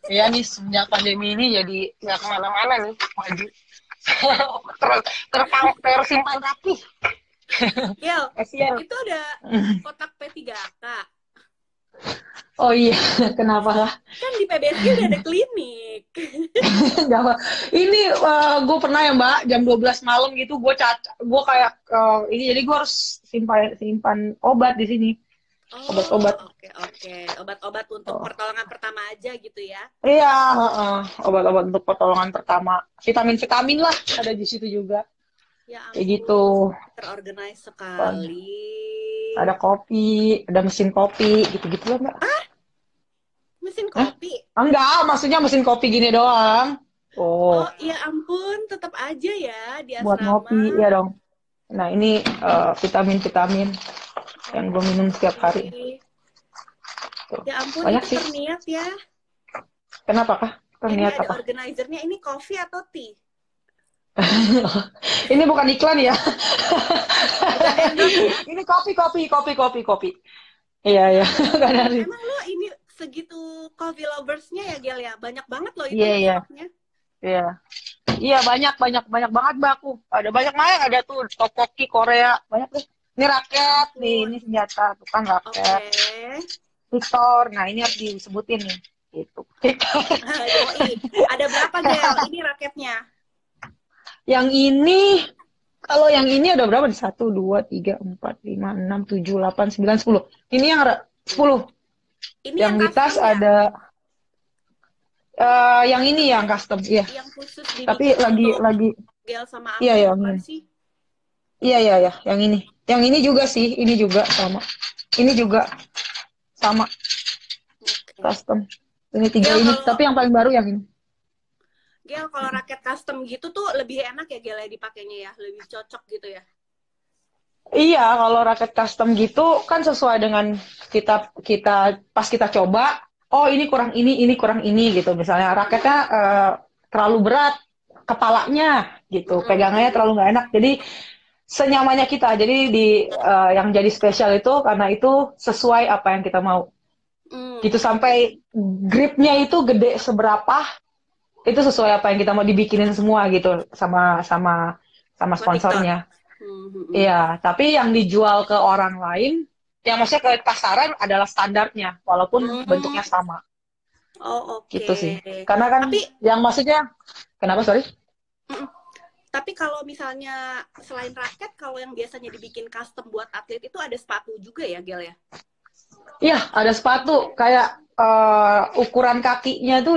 Iya nih sejak pandemi ini jadi nggak kemana-mana nih maju ter, tersimpan rapi. Gil, Kasian. itu ada kotak P3K. Oh iya, kenapa lah? Kan di PBSI udah ada klinik. Nggak apa. Ini gue pernah ya Mbak, jam 12 malam gitu gue kayak ini jadi gue harus simpan simpan obat di sini, Oh, obat-obat. oke, oke. Obat-obat untuk Oh. pertolongan pertama aja gitu ya. Iya, obat-obat untuk pertolongan pertama, vitamin-vitamin lah ada di situ juga, Ya kayak ampun, gitu. terorganize Kan sekali. ada kopi, ada mesin kopi, gitu-gitu lah Mbak. Mesin Hah? kopi. Enggak, maksudnya mesin kopi gini doang. Oh, Oh, ya ampun, tetap aja ya di buat asrama. ngopi, ya dong. Nah, ini vitamin-vitamin yang gue minum setiap hari. Oke. Tuh. Ya ampun, Banyak itu sih. terniat ya. Kenapa kah? Ini Ternyata ada apa? organizernya. Ini coffee atau tea? Ini bukan iklan ya. Bukan endorse ya? Ini kopi. Iya, Ya iya. Karena ampun, emang lo ini segitu coffee loversnya ya, Gel ya? Banyak banget loh itu iya, iya, stoknya. iya. Iya, banyak banget Mbak aku. Ada banyak banget, ada tuh topoki Korea, banyak deh. Ini Ya raket nih, ampun. ini senjata, tuh kan Oke. raket. Victor, nah ini harus disebutin nih. Gitu. Yoi. Ada berapa, Gel? Ini raketnya. Yang ini, kalau yang ini ada berapa nih? 1, 2, 3, 4, 5, 6, 7, 8, 9, 10. Ini yang 10. Ini Yang yang di tas custom ya? ada yang ini yang custom, iya. Yang khusus Tapi dibikin untuk lagi, Gel sama iya Amel, yang bukan ini. sih? Iya, yang ini. Yang ini juga sih, ini juga sama. Ini juga sama Oke. custom. Ini 3 Gel, ini, kalau tapi yang paling baru yang ini. Gel, kalau raket custom gitu tuh lebih enak ya Gel ya dipakainya ya, lebih cocok gitu ya. Iya, kalau raket custom gitu kan sesuai dengan kita kita pas kita coba, oh ini kurang ini gitu. Misalnya raketnya terlalu berat, kepalanya gitu, pegangannya terlalu nggak enak. Jadi senyamannya kita. Jadi yang jadi spesial itu karena itu sesuai apa yang kita mau. Gitu sampai gripnya itu gede seberapa, itu sesuai apa yang kita mau dibikinin semua gitu sama sama sama Buat Victor. sponsornya. Iya, tapi yang dijual ke orang lain, yang maksudnya ke pasaran adalah standarnya, walaupun bentuknya sama. Oh, oke. Gitu sih. Karena kan Tapi yang maksudnya, kenapa sorry? Tapi kalau misalnya selain raket, kalau yang biasanya dibikin custom buat atlet itu ada sepatu juga ya, Gel ya? Iya, ada sepatu kayak ukuran kakinya tuh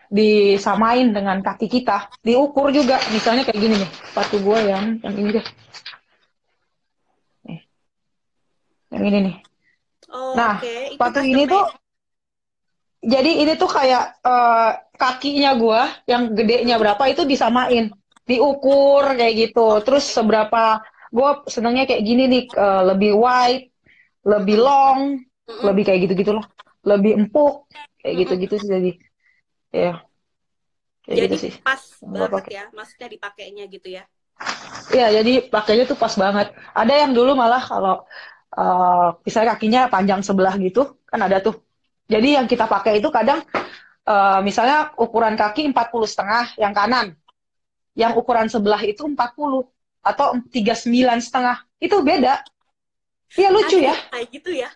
disamain dengan kaki kita, diukur juga. Misalnya kayak gini nih, sepatu gua yang ini deh, nih, yang ini nih. Oh, Nah, oke. Itu sepatu custom ini tuh, made. jadi ini tuh kayak kakinya gua yang gedenya berapa itu disamain, diukur kayak gitu. Terus Oke. seberapa, gua senengnya kayak gini nih, lebih wide, lebih Mm-mm. long, Mm-mm. lebih kayak gitu-gitulah, lebih empuk, kayak Mm-mm. gitu-gitu sih jadi. Ya, kayak gitu Jadi sih pas yang gua banget pakai. ya, maksudnya dipakainya gitu ya. Iya, jadi pakainya tuh pas banget. Ada yang dulu malah kalau misalnya kakinya panjang sebelah gitu, kan ada tuh. Jadi yang kita pakai itu kadang misalnya ukuran kaki 40,5 yang kanan, yang ukuran sebelah itu 40 atau 39,5. Itu beda. Iya lucu Ada ya. yang kayak gitu ya.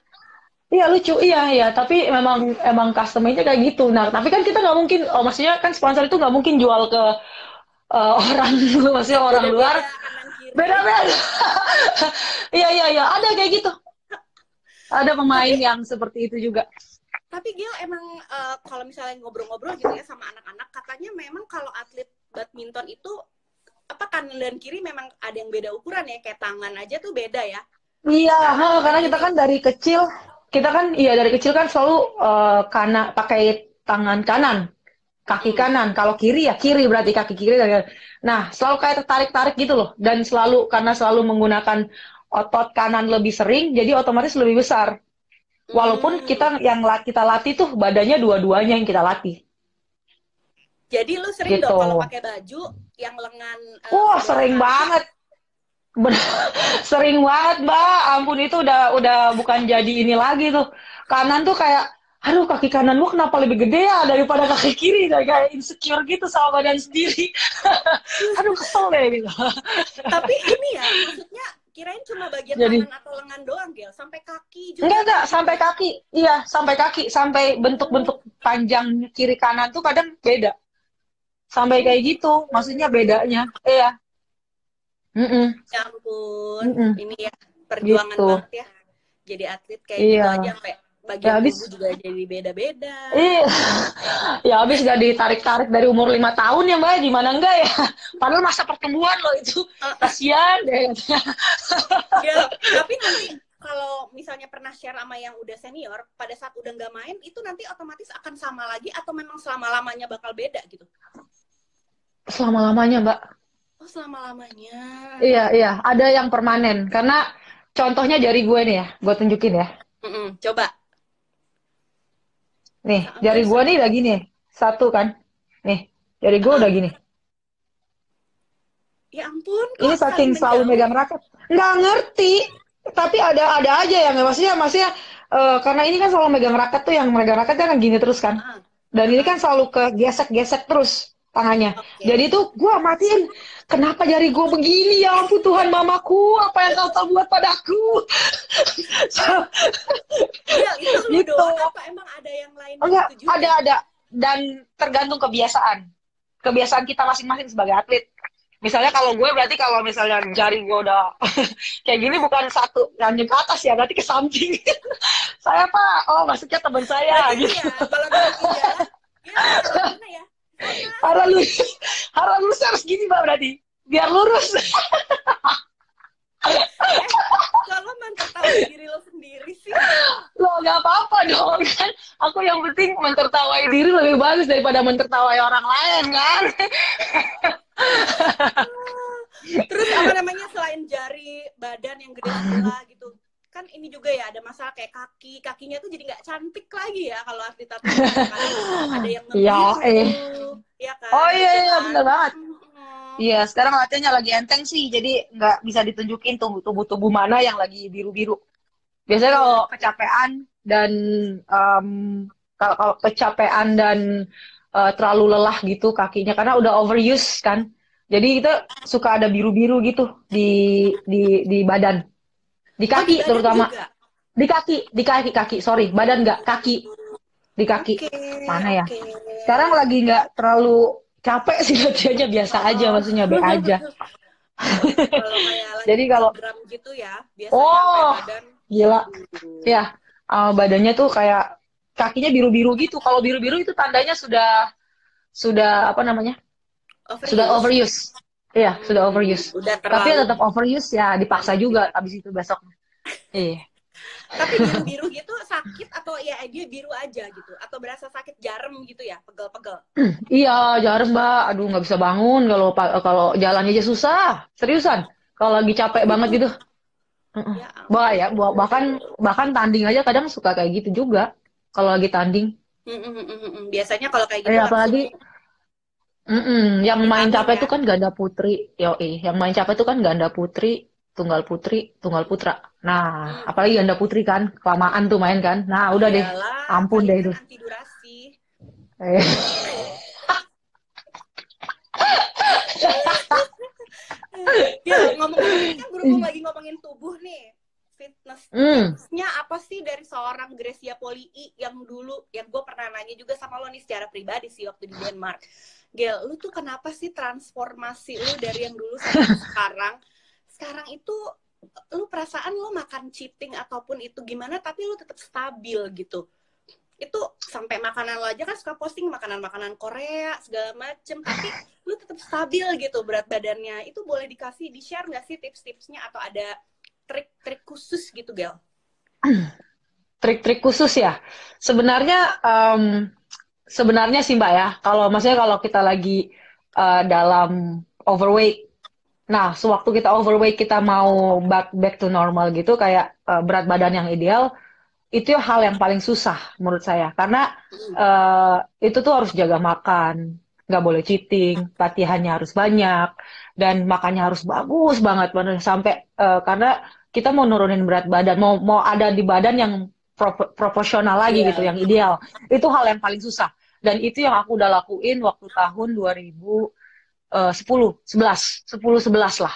Iya lucu, iya iya. Tapi memang emang custom-nya kayak gitu. Nah, tapi kan kita nggak mungkin, oh maksudnya kan sponsor itu nggak mungkin jual ke orang, maksudnya orang luar. Beda-beda kanan kiri. Beda-beda. Iya, iya, iya. Ada kayak gitu. Ada Tapi pemain yang seperti itu juga. Gil emang kalau misalnya ngobrol-ngobrol gitu ya sama anak-anak, katanya memang kalau atlet badminton itu apa kanan dan kiri memang ada yang beda ukuran ya, kayak tangan aja tuh beda ya. Iya, Kanan apa karena kita kiri. kan dari kecil, iya dari kecil kan selalu pakai tangan kanan, kaki Mm-mm. kanan. Kalau kiri ya kiri, berarti kaki kiri. Nah, selalu kayak tertarik-tarik gitu loh. Dan selalu karena selalu menggunakan otot kanan lebih sering, jadi otomatis lebih besar. Walaupun Hmm. kita yang kita latih tuh badannya dua-duanya yang kita latih. Jadi lu sering dong Gitu. kalau pakai baju yang lengan Wah, sebelah sering kaki. banget. Sering banget, Mbak. Ampun itu udah bukan jadi ini lagi tuh. Kanan tuh kayak, aduh kaki kanan gua kenapa lebih gede ya daripada kaki kiri, kayak insecure gitu sama badan sendiri. Aduh kesel deh gitu. Tapi ini ya, maksudnya kirain cuma bagian Jadi tangan atau lengan doang, Gil. Sampai kaki juga enggak kayak gitu sampai ya. kaki. Iya, sampai kaki, sampai Oh, bentuk-bentuk panjang kiri kanan tuh kadang beda. Sampai oh kayak gitu. gitu. Maksudnya bedanya. Iya. Mm-mm. Ya ampun, Mm-mm. ini ya perjuangan Gitu. banget ya. Jadi atlet kayak gitu aja Iya. sampai Ya bagian tubuh habis. juga jadi beda-beda. Iya. Ya habis udah ditarik-tarik dari umur 5 tahun ya Mbak, gimana enggak ya? Padahal masa pertumbuhan loh itu. Eh, Kasihan deh. Gil, tapi nanti kalau misalnya pernah share sama yang udah senior, pada saat udah nggak main, itu nanti otomatis akan sama lagi atau memang selama-lamanya bakal beda gitu? Selama-lamanya Mbak. Oh, selama-lamanya. Iya, iya. Ada yang permanen. Karena contohnya jari gue nih ya. Gue tunjukin ya. Mm-mm, coba. Nih, jari Hampir gue sama. nih udah gini. Satu kan. Nih, jari gue udah Heeh. gini. Ya ampun, Ini kok saking saling selalu menjauh? megang raket. Nggak ngerti. Tapi ada aja yang maksudnya karena ini kan selalu megang raket tuh yang megang raketnya kan gini terus kan. Heeh. Dan ini Heeh. kan selalu ke gesek-gesek terus tangannya. Jadi Oke. tuh gue matiin, kenapa jari gue begini ya ampun Tuhan mamaku, apa yang kau tahu buat padaku. Eh, So, Gil, itu lu gitu. doang apa emang ada yang lain Enggak, begitu juga? ada. Dan tergantung kebiasaan. Kebiasaan kita masing-masing sebagai atlet. Misalnya kalau gue berarti kalau misalnya jari gue udah kayak gini bukan satu yang ke atas ya, berarti ke samping. Saya Pak, oh maksudnya teman saya Berarti gitu. ini ya, kalau kita lagi jalan, Gil arah mana ya? Sana. Arah lurus, arah lurus harus gini Mbak berarti. Biar lurus. Eh, kalau mentertawai diri lo sendiri sih. Loh, nggak apa-apa dong kan. Aku yang penting mentertawai diri lebih bagus daripada mentertawai orang lain kan. Terus apa namanya selain jari, badan yang gede sebelah gitu. Kan ini juga ya ada masalah kayak kakinya tuh jadi nggak cantik lagi ya kalau atlet-atlet kadang ada yang Ya, ngebiru, ya Oh kan iya, gitu iya, kan. bener banget. Mm-mm. Iya, sekarang latihannya lagi enteng sih, jadi nggak bisa ditunjukin tubuh-tubuh mana yang lagi biru-biru. Biasanya Iya, kalau kecapean dan em, kalau kecapean dan terlalu lelah gitu kakinya karena udah overuse kan. Jadi kita suka ada biru-biru gitu di badan, di oh di kaki badan terutama. juga. Di kaki, sorry, badan nggak, kaki, di kaki. Oke, Mana ya? oke. Sekarang lagi nggak terlalu capek sih latihannya, biasa aja, Oh. maksudnya be aja. Kalau kayak lagi Jadi kalau, program gitu ya, biasanya sampai oh, badan gila, aduh. ya. badannya tuh kayak kakinya biru-biru gitu. Kalau biru-biru itu tandanya sudah apa namanya? Sudah Overuse. overuse. Iya, sudah overuse. Udah Tapi ya terlalu tetap overuse ya dipaksa banyak juga juga. abis itu besok. Iya. Tapi biru-biru gitu sakit atau ya dia biru aja gitu? Atau berasa sakit jarum gitu ya, pegel-pegel? Iya, jarum Mbak. Aduh, nggak bisa bangun kalau jalan aja susah. Seriusan. Kalau lagi capek banget gitu. Heeh. Ya Bahaya. ampun. Bahkan bahkan tanding aja kadang suka kayak gitu juga. Kalau lagi tanding. Biasanya kalau kayak gitu langsung Apalagi yang main vitamin capek ya. tuh kan ganda putri. Yang main capek tuh kan ganda putri, tunggal putra. Nah, Hmm. apalagi ganda putri kan, kelamaan tuh main kan. Nah, udah deh, Iyalah, ampun deh kalian kan itu. anti durasi. Eh, Ya, ngomong-ngomong ini kan berhubung lagi ngomongin tubuh nih. Fitness hmm, tipsnya apa sih dari seorang Gracia Polii yang dulu, yang gue pernah nanya juga sama lo nih secara pribadi sih waktu di Denmark. Gel, lu tuh kenapa sih transformasi lu dari yang dulu sampai sekarang? Sekarang itu lu perasaan lu makan cheating ataupun itu gimana, tapi lu tetap stabil gitu. Itu sampai makanan lo aja kan suka posting makanan-makanan Korea segala macem, tapi lu tetap stabil gitu berat badannya. Itu boleh di share nggak sih tips-tipsnya atau ada trik-trik khusus gitu, Gel? trik-trik khusus ya. Sebenarnya sebenarnya sih Mbak ya, maksudnya kalau kita lagi dalam overweight. Nah, sewaktu kita overweight kita mau back to normal gitu kayak berat badan yang ideal, itu hal yang paling susah menurut saya karena itu tuh harus jaga makan, nggak boleh cheating, latihannya harus banyak dan makannya harus bagus banget bener sampai karena kita mau nurunin berat badan, mau ada di badan yang proporsional lagi gitu, Iya. yang ideal. Itu hal yang paling susah dan itu yang aku udah lakuin waktu tahun 2010, 11 lah.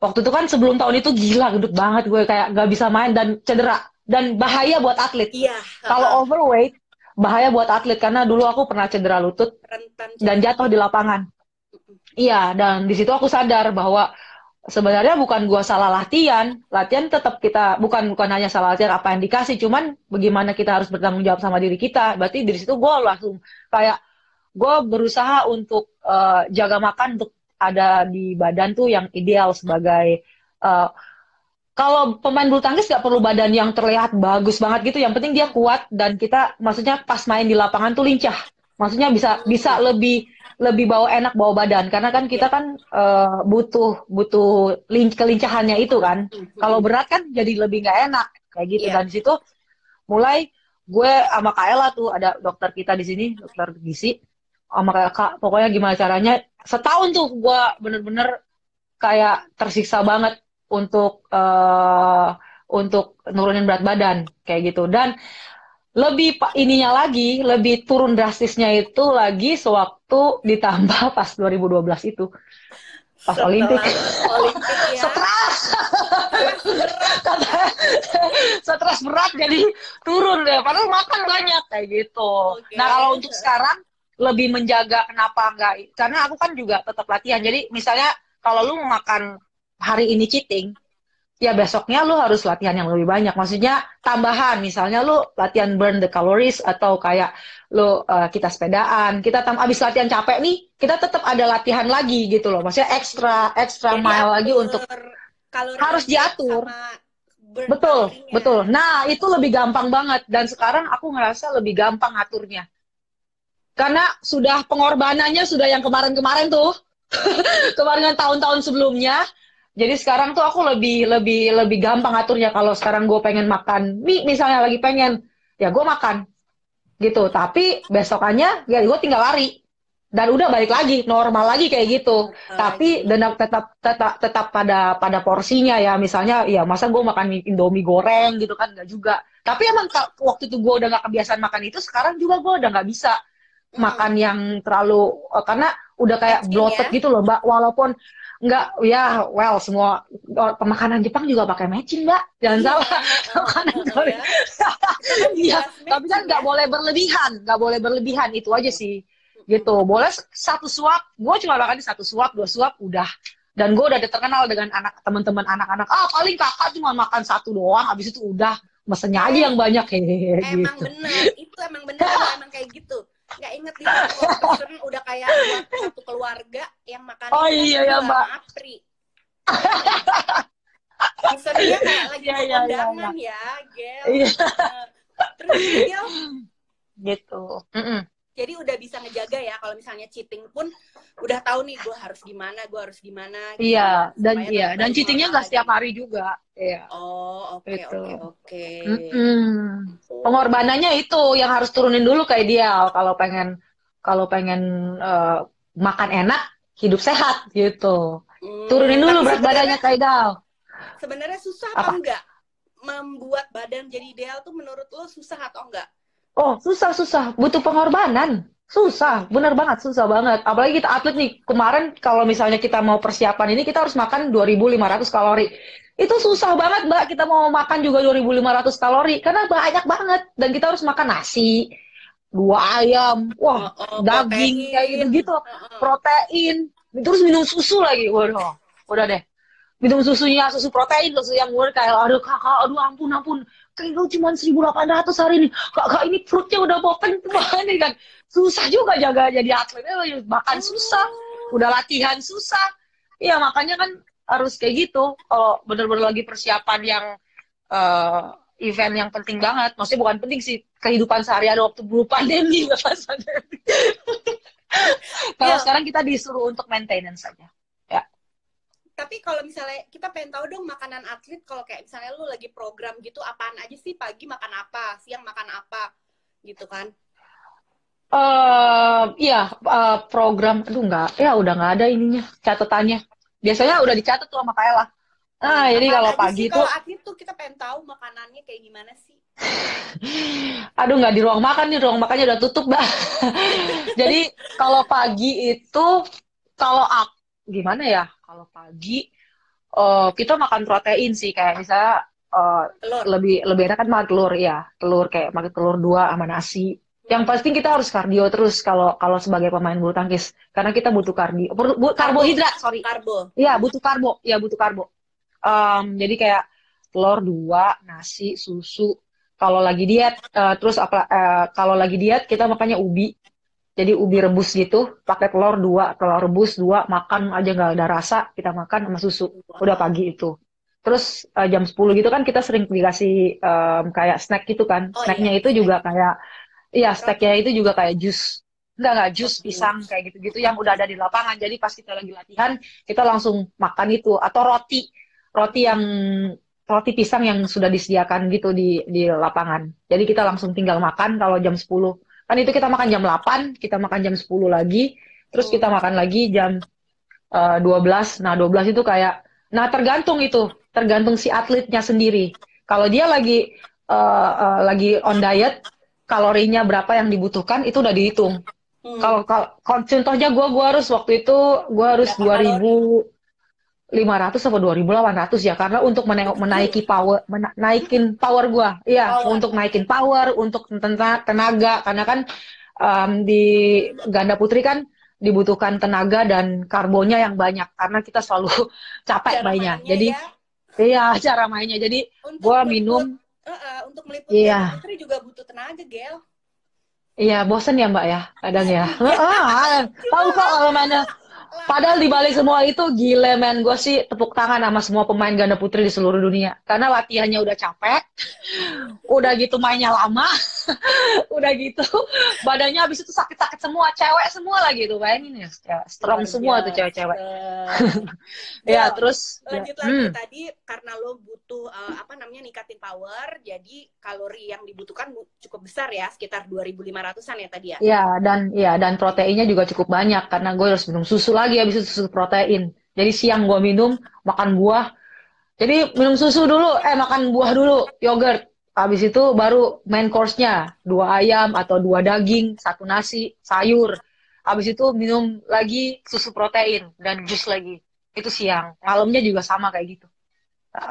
Waktu itu kan sebelum tahun itu gila gendut banget gue kayak gak bisa main dan cedera dan bahaya buat atlet. Iya, Kalau overweight bahaya buat atlet karena dulu aku pernah cedera lutut rentan dan cedera jatuh di ya. lapangan. Iya, dan di situ aku sadar bahwa sebenarnya bukan gua salah latihan, latihan tetap kita bukan hanya salah latihan apa yang dikasih, cuman bagaimana kita harus bertanggung jawab sama diri kita. Berarti dari situ gua langsung kayak gue berusaha untuk jaga makan untuk ada di badan tuh yang ideal sebagai kalau pemain bulu tangkis nggak perlu badan yang terlihat bagus banget gitu, yang penting dia kuat dan kita maksudnya pas main di lapangan tuh lincah, maksudnya bisa bisa lebih bawa enak bawa badan karena kan kita Ya. kan butuh butuh kelincahannya itu kan. Kalau berat kan jadi lebih nggak enak kayak gitu Iya. dan di situ mulai gue sama Kaela tuh ada dokter kita di sini, dokter gizi, sama kayak Kak, pokoknya gimana caranya setahun tuh gue bener-bener kayak tersiksa banget untuk nurunin berat badan kayak gitu dan lebih ininya lagi lebih turun drastisnya itu lagi sewaktu ditambah pas 2012 itu pas Olimpik. Setelah Olimpik ya. Stres Stres berat. stres berat jadi turun deh padahal makan banyak kayak gitu. Oke. Nah kalau untuk sekarang lebih menjaga kenapa enggak karena aku kan juga tetap latihan jadi misalnya kalau lu makan hari ini cheating ya besoknya lu harus latihan yang lebih banyak maksudnya tambahan misalnya lu latihan burn the calories atau kayak lu kita sepedaan kita abis latihan capek nih kita tetap ada latihan lagi gitu loh maksudnya extra Jadi mile lagi untuk kalori harus intake diatur. sama burn Betul, kalorinya. betul. Nah, itu lebih gampang banget. Dan sekarang aku ngerasa lebih gampang aturnya. Karena sudah pengorbanannya sudah yang kemarin-kemarin tuh. Kemarin tahun-tahun sebelumnya. Jadi sekarang tuh aku lebih gampang aturnya. Kalau sekarang gue pengen makan mie, misalnya lagi pengen, ya gue makan. Gitu. Tapi besokannya, ya gue tinggal lari. Dan udah balik lagi normal lagi kayak gitu tapi dan tetap pada porsinya ya misalnya ya masa gue makan Indomie goreng gitu kan nggak juga tapi emang waktu itu gue udah nggak kebiasaan makan itu sekarang juga gue udah nggak bisa makan yang terlalu karena udah kayak bloated gitu loh Mbak walaupun nggak ya semua pemakanan Jepang juga pakai matching Mbak jangan salah makanan Korea iya tapi kan nggak boleh berlebihan itu aja sih gitu boleh satu suap gue cuma makan 1 suap 2 suap udah dan gue udah terkenal dengan teman-teman anak-anak paling kakak cuma makan 1 doang abis itu udah mesennya aja yang banyak hehehe Emang gitu. bener, itu emang bener, gue emang kayak gitu. Nggak inget di situ pesen udah kayak buat satu keluarga yang makannya Oh kita iya ya berdua Mbak. sama Apri. Pesennya kayak lagi Iya mau iya iya kondangan Mbak. ya, Gel. Iya Terus jadi Gel, gitu. Mm-mm. jadi udah bisa ngejaga ya kalau misalnya cheating pun udah tahu nih gue harus gimana Iya gitu ya supaya iya tetap dan balik cheatingnya normal nggak lagi. setiap hari juga. Iya Oh, oke itu. oke oke. Mm-mm. Oh. Pengorbanannya itu yang harus turunin dulu kayak dia kalau pengen eh, makan enak, hidup sehat gitu. Turunin dulu Tapi berat badannya kayak Dal. sebenarnya susah apa Apa? enggak membuat badan jadi ideal tuh menurut lo susah atau enggak? Oh, susah. Butuh pengorbanan. Susah, bener banget, susah banget. Apalagi kita atlet nih, kemarin kalau misalnya kita mau persiapan ini, kita harus makan 2.500 kalori. Itu susah banget, Mbak. Kita mau makan juga 2.500 kalori, karena banyak banget. Dan kita harus makan nasi, 2 ayam, Oh, wah, oh, daging, kayak protein. gitu-gitu. Protein, terus minum susu lagi. Waduh, udah deh. Minum susunya, susu protein, susu yang murah kayak, aduh kakak, aduh ampun, kayak gue cuma 1.800 hari ini, kakak ini perutnya udah mau kenceng banget nih kan, susah juga jaga jadi atlet, makan susah, Oh. udah latihan susah, ya makanya kan harus kayak gitu, kalau bener-bener lagi persiapan yang eh, event yang penting banget, maksudnya bukan penting sih, kehidupan sehari-hari waktu belum pandemi, nggak pas pandemi. Kalau Gil, sekarang kita disuruh untuk maintenance saja, ya. tapi kalau misalnya kita pengen tahu dong makanan atlet kalau kayak misalnya lu lagi program gitu apaan aja sih pagi makan apa, siang makan apa gitu kan? Iya, program, aduh nggak, ya udah nggak ada ininya, catatannya. Biasanya udah dicatat tuh sama Kaela. Nah, jadi Apaan kalau aja pagi sih tuh, kalau atlet tuh kita pengen tahu makanannya kayak gimana sih? aduh nggak di ruang makan nih, ruang makannya udah tutup, Mbak. Jadi kalau pagi itu, kalau aku, gimana ya, kalau pagi kita makan protein sih, kayak misalnya Telur. lebih lebih enak kan makan telur ya, telur kayak makan telur 2 sama nasi. Yang pasti kita harus kardio terus kalau kalau sebagai pemain bulu tangkis, karena kita butuh kardio, Karbo. karbohidrat, sorry. Karbo. Iya, butuh karbo, ya butuh karbo. Jadi kayak telur 2, nasi, susu. Kalau lagi diet, terus apa? Kalau lagi diet kita makannya ubi. Jadi ubi rebus gitu, pakai telur 2, telur rebus 2, makan aja nggak ada rasa, kita makan sama susu. Udah Wow. pagi itu. Terus jam 10 gitu kan kita sering dikasih kayak snack gitu kan. Oh iya, Snacknya itu snack. juga kayak, iya snacknya Roti. itu juga kayak jus. Enggak, jus Oh, pisang kayak gitu-gitu yang udah ada di lapangan. Jadi pas kita lagi latihan, kita langsung makan itu. Atau roti, roti yang roti pisang yang sudah disediakan gitu di lapangan. Jadi kita langsung tinggal makan kalau jam 10. Kan itu kita makan jam 8, kita makan jam 10 lagi, terus kita makan lagi jam 12. Nah, 12 itu kayak, nah tergantung si atletnya sendiri. Kalau dia lagi on diet, kalorinya berapa yang dibutuhkan itu udah dihitung. Kalau contohnya gue harus waktu itu gue harus Berapa kalori? 2.500 atau 2.800 ya, karena untuk menaiki power, naikin power gue, iya, Power. untuk naikin power, untuk tenaga, karena kan di ganda putri kan dibutuhkan tenaga dan karbonnya yang banyak karena kita selalu capek Cara mainnya. mainnya Jadi ya. iya cara mainnya. Jadi Untuk gue meliput, minum, untuk meliput ganda iya, putri juga butuh tenaga, Gel. iya bosen ya Mbak ya, kadang ya. Iya. Cuma Tahu kok kalau mana. lama Padahal di balik gitu. semua itu gile men, gue sih tepuk tangan sama semua pemain ganda putri di seluruh dunia. Karena latihannya udah capek, udah gitu mainnya lama, udah gitu badannya habis itu sakit-sakit semua, cewek semua lagi tuh, bayangin ya, strong Luar semua tuh cewek-cewek. biasa. Ya Gel, terus, ya, lanjut lagi tadi karena lo butuh apa namanya ningkatin power, jadi kalori yang dibutuhkan cukup besar ya, sekitar 2.500-an ya tadi ya. ya dan proteinnya juga cukup banyak karena gue harus minum susu lagi habis itu susu protein. Jadi siang gue minum, makan buah. Jadi minum susu dulu, makan buah dulu, yogurt. Habis itu baru main course-nya, 2 ayam atau 2 daging, 1 nasi, sayur. Habis itu minum lagi susu protein dan jus lagi. Itu siang. Malamnya juga sama kayak gitu.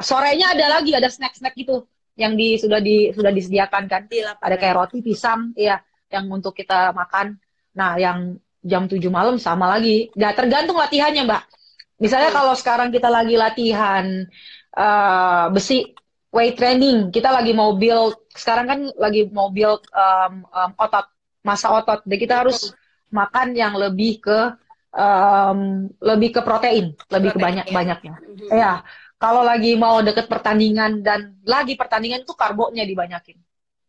Sorenya ada snack-snack gitu yang sudah disediakan kan. Di Ada kayak lapangan. roti pisang, iya, yang untuk kita makan. Nah, yang jam 7 malam sama lagi. Nah, tergantung latihannya, Mbak. Misalnya kalau sekarang kita lagi latihan besi, weight training. Kita lagi mau build, sekarang kan lagi mau build otot, massa otot. Jadi kita harus makan yang lebih ke protein, lebih ke Protein ya. banyak-banyaknya. Ya, kalau lagi mau deket pertandingan dan lagi pertandingan tuh karbonya dibanyakin.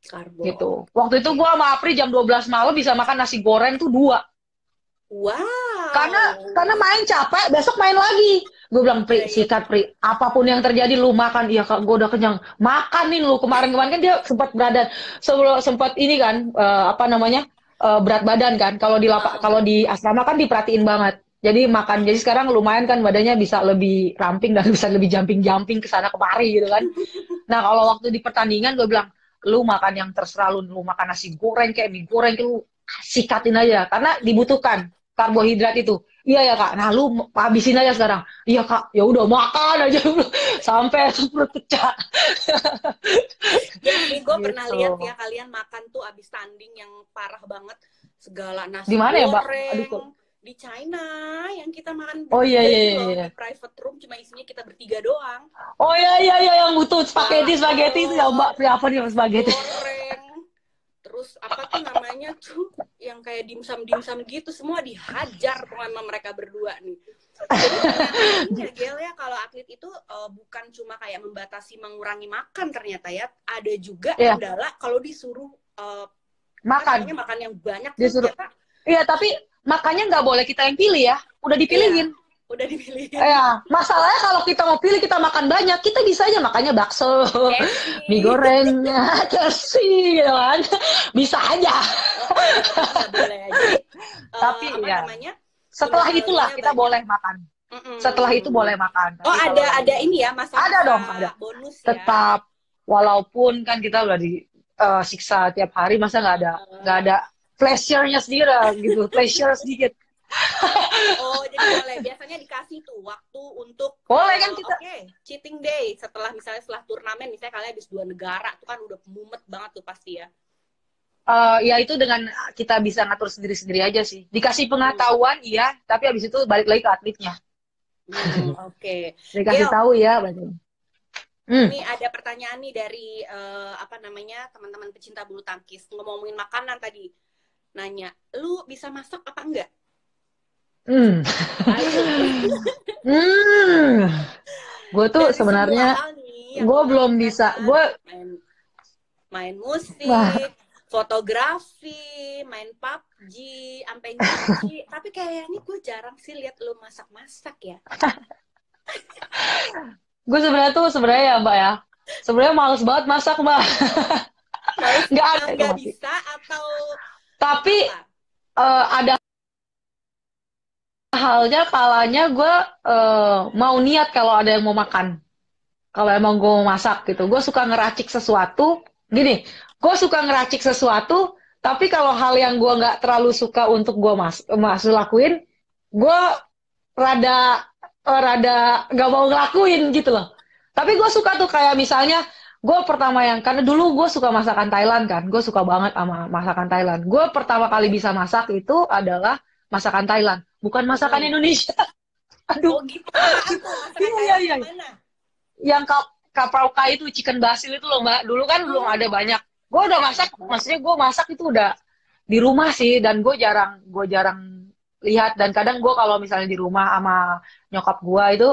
Karbo. Gitu. Waktu itu gue sama Apri jam 12 malam bisa makan nasi goreng tuh 2. Wow. Karena main capek, besok main lagi. Gue bilang, Pri, sikat Pri, apapun yang terjadi lu makan. Iya Kak, gue udah kenyang. Makanin lu. Kemarin-kemarin kan dia sempat sempat ini kan, berat badan kan. Kalau di asrama kan diperhatiin banget. Jadi makan. Jadi sekarang lumayan kan badannya bisa lebih ramping dan bisa lebih jumping-jumping ke sana kemari gitu kan. Nah, kalau waktu di pertandingan gue bilang, lu makan yang terserah lu makan nasi goreng kayak mie goreng kayak lu sikatin aja karena dibutuhkan karbohidrat itu. Iya ya Kak. Nah, lu habisin aja sekarang. Iya Kak. Ya udah makan aja sampai perut pecah. Ya sih, gue Gitu. pernah lihat ya kalian makan tuh abis tanding yang parah banget, segala nasi Di mana ya, Mbak? goreng Aduh. di China yang kita makan Oh iya bertiga iya itu loh, iya. di private room cuma isinya kita bertiga doang. Oh iya iya iya yang butuh spaghetti itu ya Mbak. Apa nih spaghetti? Goreng. Terus apa tuh namanya tuh yang kayak dimsum gitu semua dihajar tuh sama mereka berdua nih. Jadi ternyata Gel ya kalau atlet itu bukan cuma kayak membatasi mengurangi makan ternyata ya, ada juga kendala kalau disuruh makan yang banyak disuruh. ternyata. Iya, tapi makanya nggak boleh kita yang pilih ya. Udah dipilihin. Iya, udah dipilihin. Ya, masalahnya kalau kita mau pilih kita makan banyak, kita bisa aja makannya bakso, mie goreng, KFC gitu kan. Bisa aja. Nggak boleh aja. Tapi ya, setelah itulah kita boleh makan. Setelah itu boleh makan. Oh, ada ini ya, masa-masa ada dong, ada bonus ya. Tetap, walaupun kan kita udah disiksa tiap hari, masa nggak ada pleasure-nya sedikit gitu, pleasure sedikit. Oh, jadi boleh. Biasanya dikasih tuh waktu untuk boleh kan kita. Cheating day setelah turnamen, misalnya kalian habis 2 negara tuh kan udah mumet banget tuh pasti ya. Ya itu dengan kita bisa ngatur sendiri-sendiri aja sih. Dikasih pengetahuan iya, tapi habis itu balik lagi ke atletnya. Oke. Dikasih tahu ya, Ini ada pertanyaan nih dari teman-teman pecinta bulu tangkis, ngomongin makanan tadi. Nanya, lu bisa masak apa enggak? Gue tuh sebenarnya gue belum bisa. Gue main musik, fotografi, main PUBG, sampai nyuci. Tapi kayaknya gue jarang sih lihat lu masak-masak ya. Gue sebenarnya ya Mbak ya. Sebenarnya males banget masak Mbak. Nggak bisa atau? Tapi ada halnya kalanya gue mau niat kalau ada yang mau makan. Kalau emang gue mau masak gitu. Gue suka ngeracik sesuatu. Gini, gue suka ngeracik sesuatu, tapi kalau hal yang gue nggak terlalu suka untuk gue lakuin, gue rada nggak mau ngelakuin gitu loh. Tapi gue suka tuh kayak misalnya, gue pertama karena dulu gue suka masakan Thailand kan, gue suka banget sama masakan Thailand. Gue pertama kali bisa masak itu adalah masakan Thailand, bukan masakan Indonesia. Aduh. Oh gitu. Iya. Yang kaprauka itu chicken basil itu loh Mbak. Dulu kan belum ada banyak. Gue udah masak, maksudnya gue masak itu udah di rumah sih, dan gue jarang lihat. Dan kadang gue kalau misalnya di rumah sama nyokap gue itu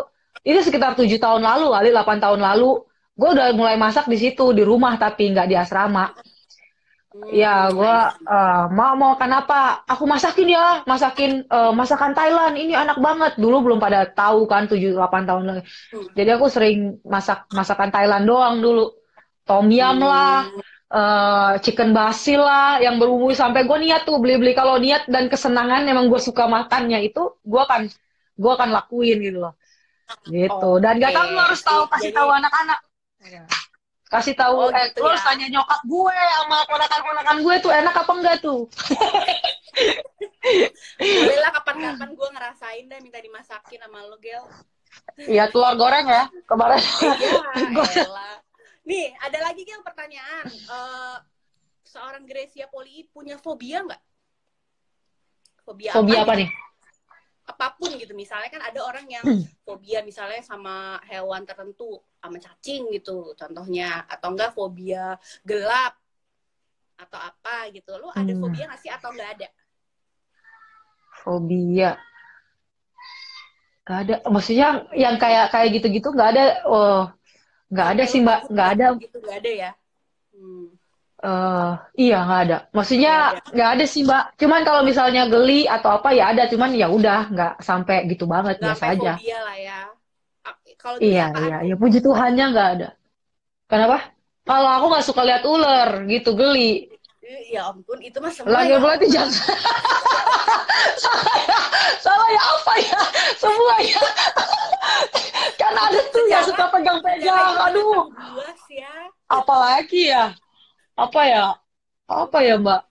sekitar 7 tahun lalu kali, 8 tahun lalu, gue udah mulai masak di situ, di rumah tapi nggak di asrama. Ya gue mau makan apa, aku masakin masakan Thailand, ini enak banget. Dulu belum pada tahu kan 7-8 tahun lagi. Jadi aku sering masakan Thailand doang dulu. Tom yum lah, chicken basil lah, yang berbumbu. Sampai gue niat tuh beli-beli. Kalau niat dan kesenangan emang gue suka makannya itu, gue akan lakuin gitu loh. Gitu. Dan gak tahu, lo harus kasih tahu anak-anak. Kasih tahu, gitu lo harus tanya nyokap gue sama ponakan-ponakan gue tuh enak apa enggak tuh. Boleh lah kapan-kapan gue ngerasain deh minta dimasakin sama lo, Gel. Iya, telur goreng ya kemarin. Iya, nih ada lagi Gel pertanyaan. Seorang Gracia Poli punya fobia nggak? Fobia apa nih? apapun gitu. Misalnya kan ada orang yang fobia misalnya sama hewan tertentu, sama cacing gitu contohnya, atau enggak fobia gelap atau apa gitu. Lu ada fobia nggak sih atau nggak ada? Fobia. Gak ada. Maksudnya yang kayak kayak gitu-gitu nggak ada. Oh, nggak Yang ada kayak sih lu Mbak. takut Nggak ada. takut gitu nggak ada ya? Hmm, Iya nggak ada. Maksudnya nggak ada. nggak ada sih Mbak. Cuman kalau misalnya geli atau apa ya ada. Cuman ya udah nggak sampai gitu banget. Nggak Biasa sampai aja. fobia lah ya. Kalau geli Iya apaan iya. tuh? Ya puji Tuhannya nggak ada. Kenapa? Kalau aku nggak suka lihat ular gitu geli. Ya ampun, itu mah semua Lagi ya berarti Allah. jangan salah ya, salah ya apa ya semua ya. Kan ada tuh yang suka Secara pegang-pegang. itu Aduh, binatang buas ya. apalagi ya? Apa ya? Apa ya Mbak?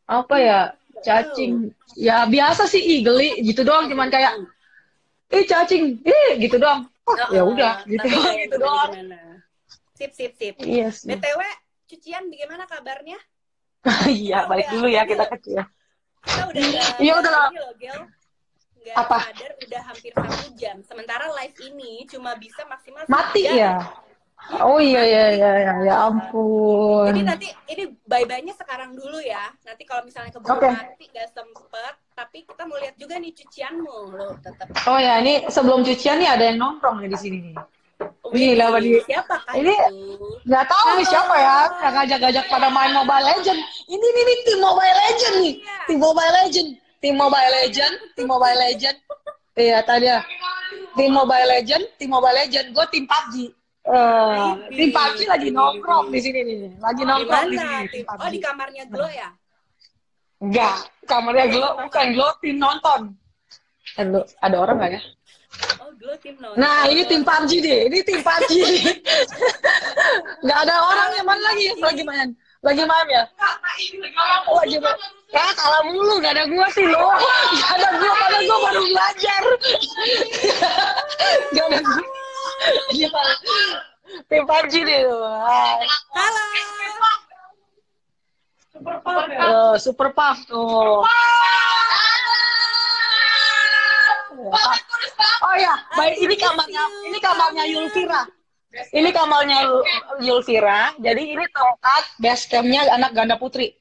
Apa ya? Nggak tahu. Cacing. Ya biasa sih ih, geli gitu doang. Cuman kayak Hmm. cacing, gitu doang. Oh ya udah gitu Tapi nggak yang gitu doang. gimana-gimana. Sip, sip, sip. Iya sih. BTW, cucian bagaimana kabarnya? Iya, balik dulu ya kita kecil. Kita udah nggak Iya ada udah. lagi loh, Gel. Nggak Apa? sadar udah hampir 1 jam. Sementara live ini cuma bisa maksimal 1 Mati jam. ya? Oh iya iya iya ya, ya ampun. Jadi nanti ini bye-bye-nya sekarang dulu ya. Nanti kalau misalnya keburu Oke. mati gak sempet, tapi kita mau lihat juga nih cucianmu lo tetap. Oh ya, ini sebelum cucian nih ada yang nongkrong nih di sini nih. Wih, Gila, Badi. siapakah Ini itu? nggak tahu nih siapa ya yang ngajak-ngajak pada main Mobile Legend. Ini nih tim Mobile Legend nih. Tim Mobile Legend. Tim Mobile Legend. Tim Mobile Legend. Iya tadi ya. Tim Mobile Legend. Tim Mobile Legend. Gue tim PUBG. Tim PUBG lagi nongkrong di sini nih. Lagi Di nongkrong di mana? sini. Tim Oh, PUBG. di kamarnya Glo ya? Enggak. Kamarnya Glo bukan Glo tim nonton. Ada orang nggak ya? Oh, Glo tim nonton. Nah, ini tim PUBG deh. Ini tim PUBG. Nggak ada orangnya. Mana lagi? Lagi main. Lagi main ya? Lagi main. Ya, kalah mulu. Nggak ada gua sih, loh. Nggak ada gua, karena gua baru belajar. Nggak ada gua. Ini tim PUBG deh. Hai. Halo. Super Puff tuh. Oh ya, baik ini kamarnya Yulvira. Ini kamarnya Yulvira. Jadi ini tempat base campnya anak ganda putri.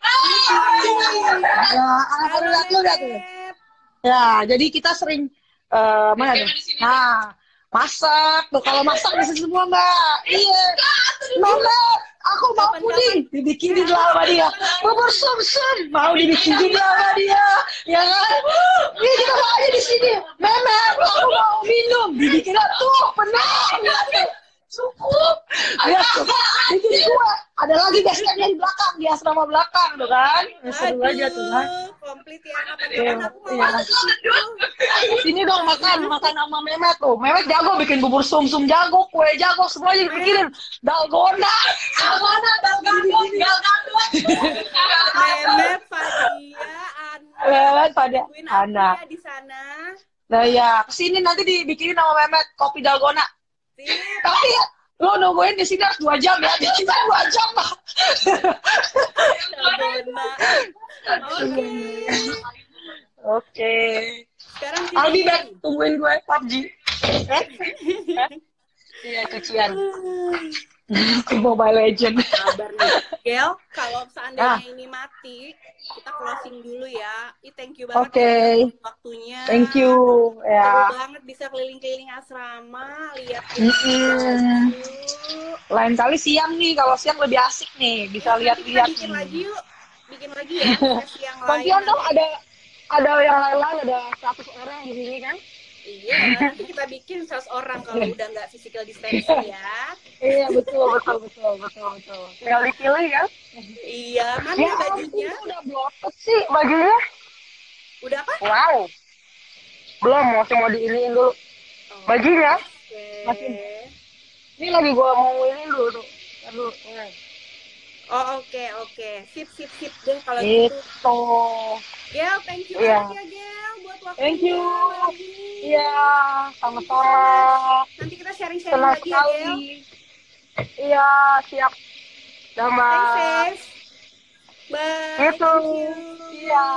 Ya, alhamdulillah tuh lihat tuh. Ya, jadi kita sering mana tuh? Nah, masak tuh. Kalau masak bisa semua Mbak. Iya. Mama, aku mau puding. Dibikinin lah sama dia. Bubur sum-sum. Mau dibikinin lah sama dia. Ya kan? Ini kita mau aja di sini. Mama, aku mau minum. Dibikin lah tuh. Benar. Cukup. Ya, bikin gua. Ada lagi basecamp di belakang. Di asrama belakang tuh kan. Seru aja tuh kan. Komplit ya. Kapan-kapan aku mau Iya. ke situ. Sini dong makan sama Memet tuh. Memet jago bikin bubur sum-sum jago, kue jago, semuanya dipikirin. Dalgona. Memet, Fadia, Memet pada Queen anak. Afia di sana. Nah ya, kesini nanti dibikinin sama Memet kopi dalgona. Sip. Tapi ya, lo nungguin di sini harus 2 jam ya. Di sini 2 jam lah. Dalgona. Oke. Oke. Sekarang Aldi sini. back, tungguin gue PUBG. Iya, cucian. Mobile Legend. Kabar nih. Gel, kalau seandainya ini mati, kita closing dulu ya. Thank you banget Oke. ya buat waktunya. Thank you. Seru Ya. banget bisa keliling-keliling asrama, lihat Mm-mm. baju. Lain kali siang nih, kalau siang lebih asik nih, bisa Nanti kita lihat-lihat. bikin lagi yuk. Bikin lagi ya sesi yang lain. Gantian dong, nanti. ada yang lain-lain, ada 100 orang di sini kan? Iya, nanti kita bikin 100 orang kalau udah nggak physical distancing ya. Iya, betul. Tinggal dipilih ya. Iya, mana Ya bajunya? ampun, udah blotet sih bajunya. Udah apa? Wow. Belum, masih mau diiniin dulu. Oh, Bajunya, oke. masih. Ini lagi gua mau ini dulu tuh. Aduh, Oh, oke. Sip deh kalau gitu. itu. Gel, thank you Iya. banget ya Gel buat waktunya. Thank you. malam ini. Iya, sama-sama. Nanti kita sharing-sharing Senang lagi ya Gel. sekali. Iya, siap. Stay Damai. safe. Bye. Gitu. Thank you. Iya.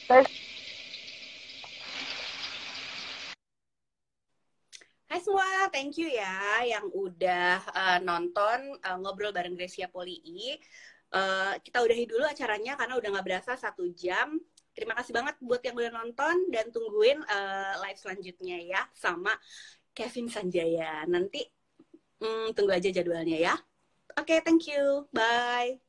Stay Hai semua, thank you ya yang udah nonton ngobrol bareng Gracia Polii. Kita udahi dulu acaranya karena udah nggak berasa 1 jam. Terima kasih banget buat yang udah nonton dan tungguin live selanjutnya ya sama Kevin Sanjaya. Nanti tunggu aja jadwalnya ya. Oke, thank you. Bye.